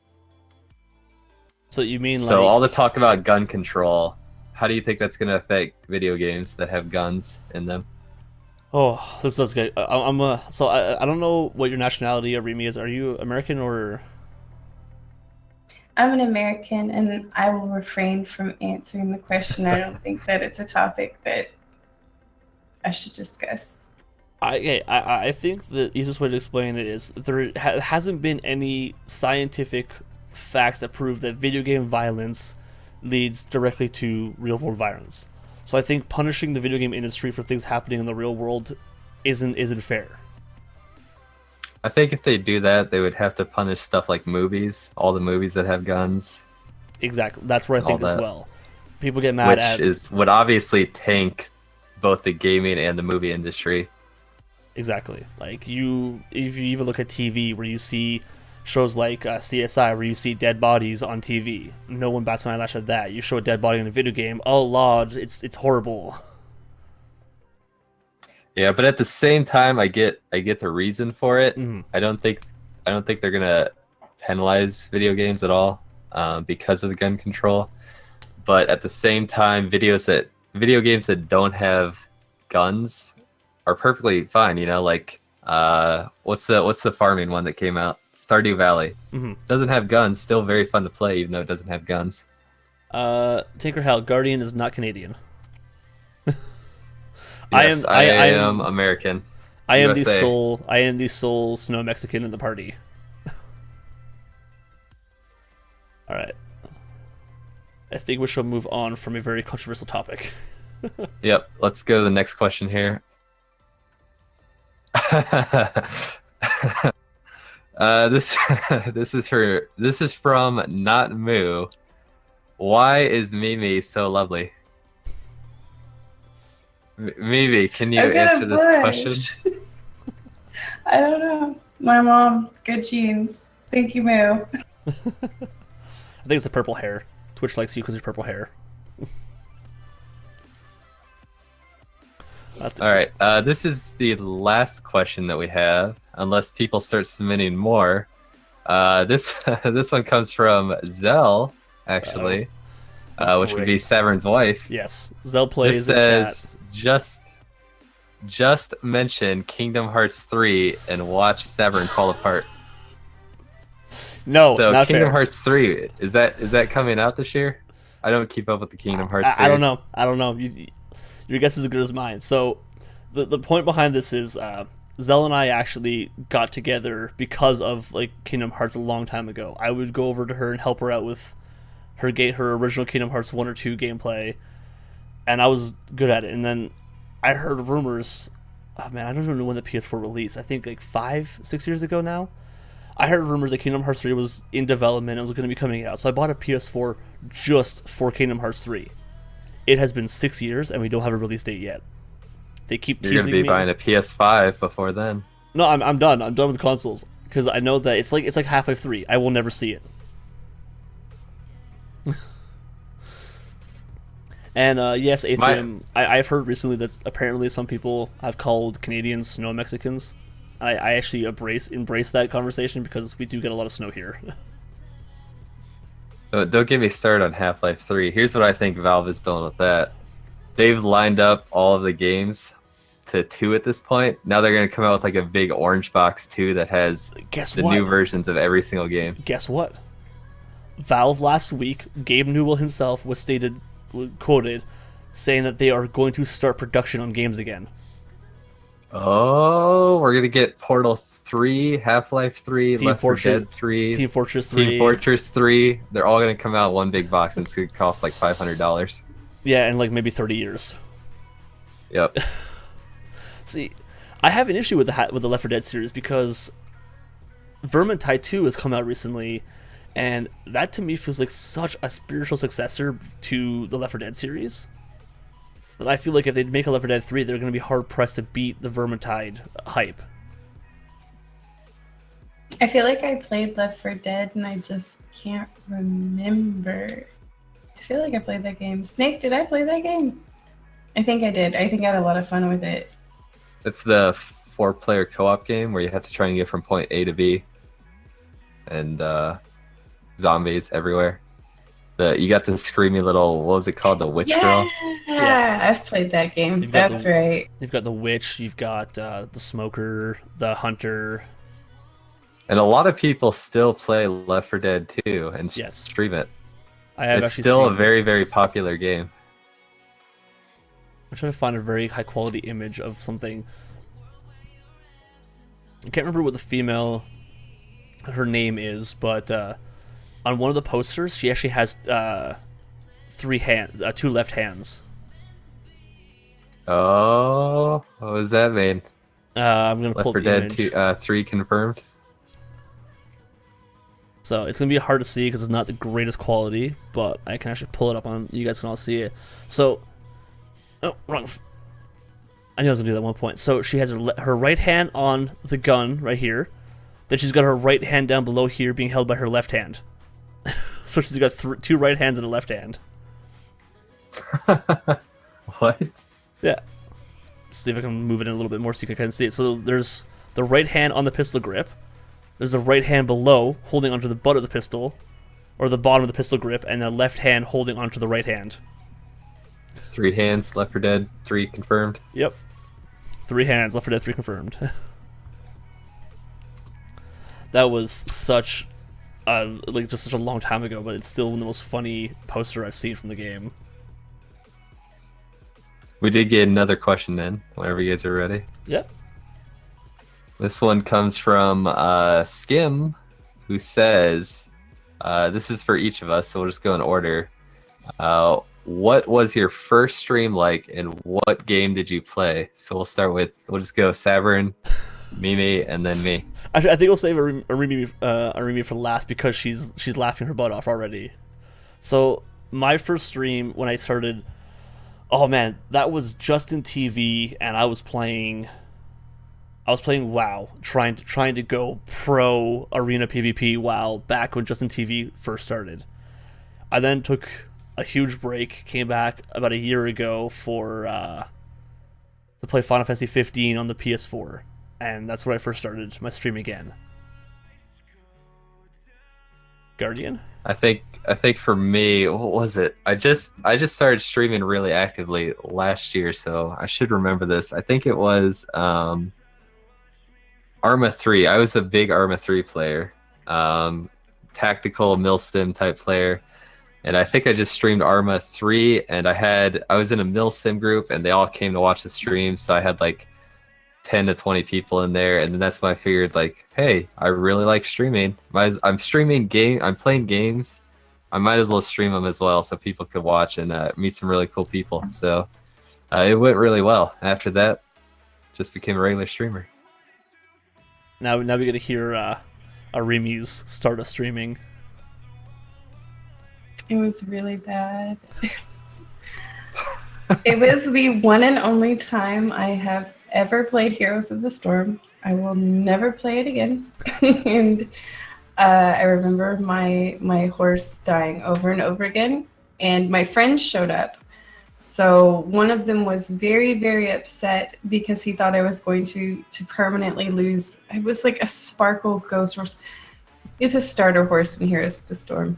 So you mean like... So all the talk about gun control, how do you think that's going to affect video games that have guns in them? Oh, this is good. So I don't know what your nationality, Arimi, is. Are you American or... I'm an American, and I will refrain from answering the question. I don't think that it's a topic that I should discuss. I think the easiest way to explain it is there hasn't been any scientific facts that prove that video game violence leads directly to real world violence. So I think punishing the video game industry for things happening in the real world isn't fair. I think if they do that, they would have to punish stuff like movies, all the movies that have guns. Exactly. That's what I think as well. People get mad would obviously tank both the gaming and the movie industry. Exactly. Like if you even look at TV, where you see shows like CSI, where you see dead bodies on TV, no one bats an eyelash at that. You show a dead body in a video game, oh lord, it's horrible. Yeah, but at the same time, I get the reason for it. Mm-hmm. I don't think they're gonna penalize video games at all because of the gun control. But at the same time, video games that don't have guns are perfectly fine. You know, like what's the farming one that came out? Stardew Valley. Mm-hmm. Doesn't have guns, still very fun to play, even though it doesn't have guns. Guardian is not Canadian. Yes, I am American. I am USA. the sole snow Mexican in the party. All right. I think we shall move on from a very controversial topic. Yep. Let's go to the next question here. This is from Not Moo. Why is Mimi so lovely? Mimi, can you answer this question? I don't know. My mom, good genes. Thank you, Moo. I think it's the purple hair. Twitch likes you because of your purple hair. All right. This is the last question that we have, unless people start submitting more. This one comes from Zell, actually, which would be Saverin's wife. Yes, Zell plays. This says just mention Kingdom Hearts 3 and watch Saverin fall apart. No, so not Kingdom fair. Hearts 3 is that coming out this year? I don't keep up with the Kingdom Hearts series. I don't know. Your guess is as good as mine. So the point behind this is Zell and I actually got together because of like Kingdom Hearts a long time ago. I would go over to her and help her out with her original Kingdom Hearts 1 or 2 gameplay, and I was good at it. And then I heard rumors. Oh man, I don't even know when the PS4 released. I think like 5-6 years ago now. I heard rumors that Kingdom Hearts 3 was in development. It was going to be coming out. So I bought a PS4 just for Kingdom Hearts 3. It has been 6 years, and we don't have a release date yet. They keep teasing me. You're going to be buying a PS5 before then. No, I'm done. I'm done with the consoles. Because I know that it's like Half-Life 3. I will never see it. And yes, Atrium, I've heard recently that apparently some people have called Canadians snow Mexicans. I actually embrace that conversation because we do get a lot of snow here. Don't get me started on Half-Life 3. Here's what I think Valve is doing with that. They've lined up all of the games to 2 at this point. Now they're going to come out with like a big orange box 2 that has new versions of every single game. Guess what? Valve last week, Gabe Newell himself was quoted saying that they are going to start production on games again. Oh, we're gonna get Portal 3, Half-Life 3, Left 4 Dead 3, Team Fortress 3. Team Fortress 3. They're all gonna come out in one big box, and it's gonna cost like $500. Yeah, in like maybe 30 years. Yep. See, I have an issue with the Left 4 Dead series because Vermintide 2 has come out recently, and that to me feels like such a spiritual successor to the Left 4 Dead series. But I feel like if they make a Left 4 Dead 3, they're going to be hard-pressed to beat the Vermintide hype. I feel like I played Left 4 Dead and I just can't remember. I feel like I played that game. Snake, did I play that game? I think I did. I think I had a lot of fun with it. It's the 4-player co-op game where you have to try and get from point A to B. And zombies everywhere. You got the screamy little, what was it called, the witch girl? Yeah, I've played that game. That's right. You've got the witch, you've got the smoker, the hunter. And a lot of people still play Left 4 Dead 2 and stream it. It's still a very, very popular game. I'm trying to find a very high quality image of something. I can't remember what the female, her name is, but on one of the posters, she actually has 2 left hands. Oh, what was that mean? I'm gonna pull Left 4 Dead 3 confirmed. So it's gonna be hard to see because it's not the greatest quality, but I can actually pull it up on. You guys can all see it. So, oh, wrong. I knew I was gonna do that at one point. So she has her right hand on the gun right here. Then she's got her right hand down below here, being held by her left hand. So she's got 2 right hands and a left hand. What? Yeah. Let's see if I can move it in a little bit more so you can kind of see it. So there's the right hand on the pistol grip. There's the right hand below, holding onto the butt of the pistol, or the bottom of the pistol grip, and the left hand holding onto the right hand. 3 hands, Left 4 Dead 3 confirmed. Yep. 3 hands, Left 4 Dead 3 confirmed. That was such just such a long time ago, but it's still the most funny poster I've seen from the game. We did get another question then, whenever you guys are ready. Yep. This one comes from Skim, who says, this is for each of us, so we'll just go in order. What was your first stream like, and what game did you play? So we'll just go Saverin, Mimi, and then me. I think we'll save ArimiMimi for last because she's laughing her butt off already. So my first stream when I started, oh man, that was Justin TV, and I was playing WoW, trying to go pro arena PvP WoW back when Justin TV first started. I then took a huge break, came back about a year ago to play Final Fantasy 15 on the PS4. And that's where I first started my stream again. Guardian? I think for me, what was it? I just started streaming really actively last year, so I should remember this. I think it was Arma 3. I was a big Arma 3 player. Tactical Milstim type player. And I think I just streamed Arma 3, and I was in a Mill Sim group, and they all came to watch the stream, so I had like 10 to 20 people in there, and then that's when I figured, like, hey, I really like streaming. I'm playing games. I might as well stream them as well so people could watch and meet some really cool people. So it went really well. After that, just became a regular streamer. Now we get to hear Arimi's start of streaming. It was really bad. It was the one and only time I have ever played Heroes of the Storm. I will never play it again. And I remember my horse dying over and over again, and my friends showed up. So one of them was very, very upset because he thought I was going to permanently lose. It was like a Sparkle Ghost horse. It's a starter horse in Heroes of the Storm.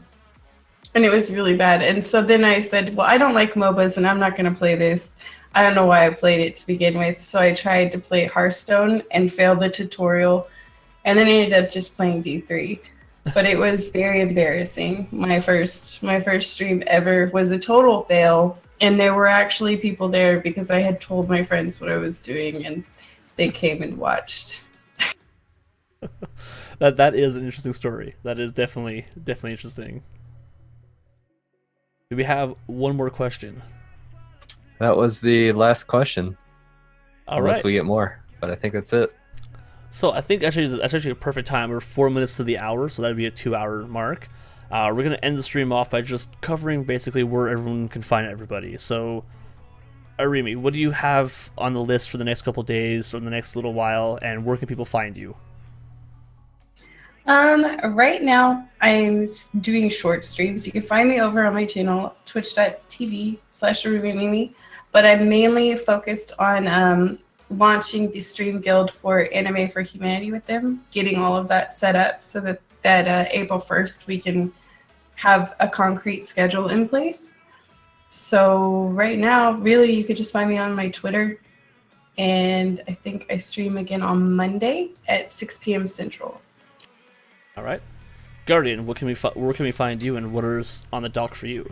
And it was really bad. And so then I said, well, I don't like MOBAs and I'm not going to play this. I don't know why I played it to begin with. So I tried to play Hearthstone and failed the tutorial. And then I ended up just playing D3. But it was very embarrassing. My first stream ever was a total fail. And there were actually people there because I had told my friends what I was doing and they came and watched. That is an interesting story. That is definitely interesting. Do we have one more question? That was the last question. Unless we get more, but I think that's it. So I think that's actually a perfect time. We're 4 minutes to the hour, so that'd be a 2-hour mark. We're going to end the stream off by just covering basically where everyone can find everybody. So, Arimi, what do you have on the list for the next couple days or the next little while, and where can people find you? Right now, I'm doing short streams. You can find me over on my channel, twitch.tv/ArimiMimi, but I'm mainly focused on launching the stream guild for Anime for Humanity with them, getting all of that set up so that April 1st we can have a concrete schedule in place. So right now, really, you could just find me on my Twitter, and I think I stream again on Monday at 6 p.m. Central. All right, Guardian, where can we find you, and what is on the dock for you?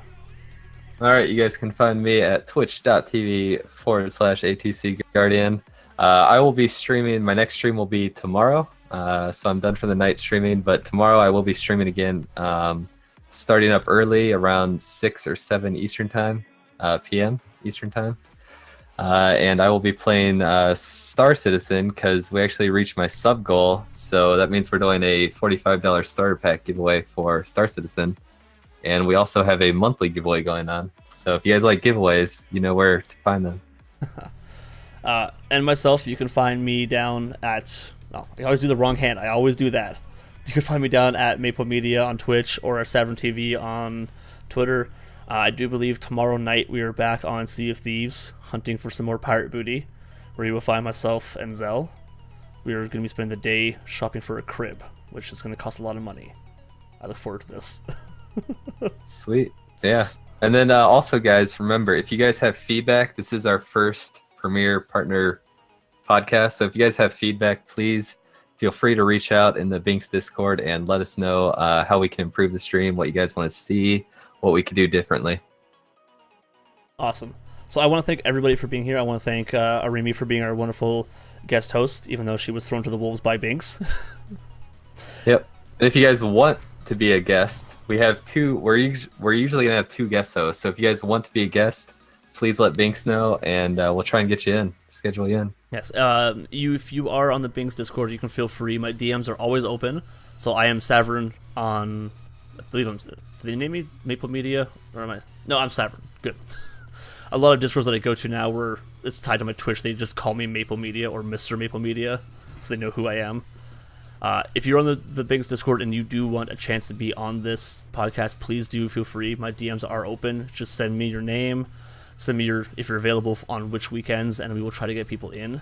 All right, you guys can find me at twitch.tv/ATCGuardian. I will be streaming. My next stream will be tomorrow. So I'm done for the night streaming, but tomorrow I will be streaming again, starting up early around 6 or 7 Eastern time, p.m. Eastern time. And I will be playing Star Citizen because we actually reached my sub goal. So that means we're doing a $45 starter pack giveaway for Star Citizen. And we also have a monthly giveaway going on. So if you guys like giveaways, you know where to find them. And myself, you can find me down at... Oh, I always do the wrong hand. I always do that. You can find me down at Maple Media on Twitch or at Saverin TV on Twitter. I do believe tomorrow night we are back on Sea of Thieves, hunting for some more pirate booty, where you will find myself and Zell. We are going to be spending the day shopping for a crib, which is going to cost a lot of money. I look forward to this. Sweet. Yeah. And then also, guys, remember, if you guys have feedback, this is our first Premier Partner Podcast. So if you guys have feedback, please feel free to reach out in the Binx Discord and let us know how we can improve the stream, what you guys want to see, what we could do differently. Awesome. So I want to thank everybody for being here. I want to thank Arimi for being our wonderful guest host, even though she was thrown to the wolves by Binx. Yep. And if you guys want to be a guest, we have two. We're usually gonna have 2 guest hosts. So if you guys want to be a guest, please let Binx know, and we'll try and get you in, schedule you in. Yes. If you are on the Binx Discord, you can feel free. My DMs are always open. So I am Saverin on, I believe I'm. Did they name me Maple Media, or am I? No, I'm Saverin. Good. A lot of Discords that I go to now, where it's tied to my Twitch, they just call me Maple Media or Mr. Maple Media, so they know who I am. If you're on the Binx Discord and you do want a chance to be on this podcast, please do feel free. My DMs are open. Just send me your name, send me if you're available on which weekends, and we will try to get people in.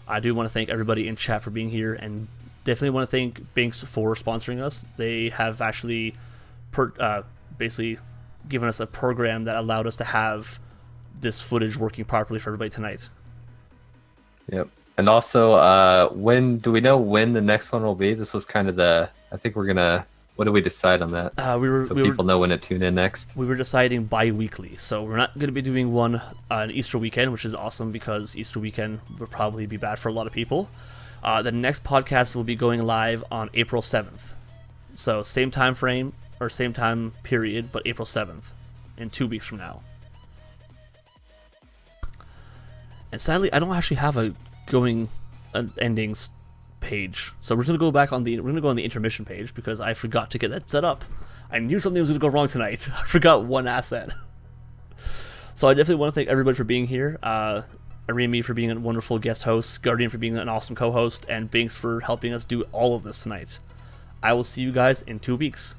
I do want to thank everybody in chat for being here, and definitely want to thank Binx for sponsoring us. They have actually basically given us a program that allowed us to have this footage working properly for everybody tonight. Yep. And also, when do we know when the next one will be? This was kind of I think we're gonna What did we decide on that? So people know when to tune in next. We were deciding bi-weekly, so we're not going to be doing one on Easter weekend, which is awesome because Easter weekend would probably be bad for a lot of people. The next podcast will be going live on April 7th. So same time frame, or same time period, but April 7th, in 2 weeks from now. And sadly, I don't actually have a endings page, so we're gonna go on the intermission page because I forgot to get that set up. I knew something was gonna go wrong tonight. I forgot one asset. So I definitely want to thank everybody for being here. ArimiMimi for being a wonderful guest host, Guardian for being an awesome co-host, and Binx for helping us do all of this tonight. I will see you guys in 2 weeks.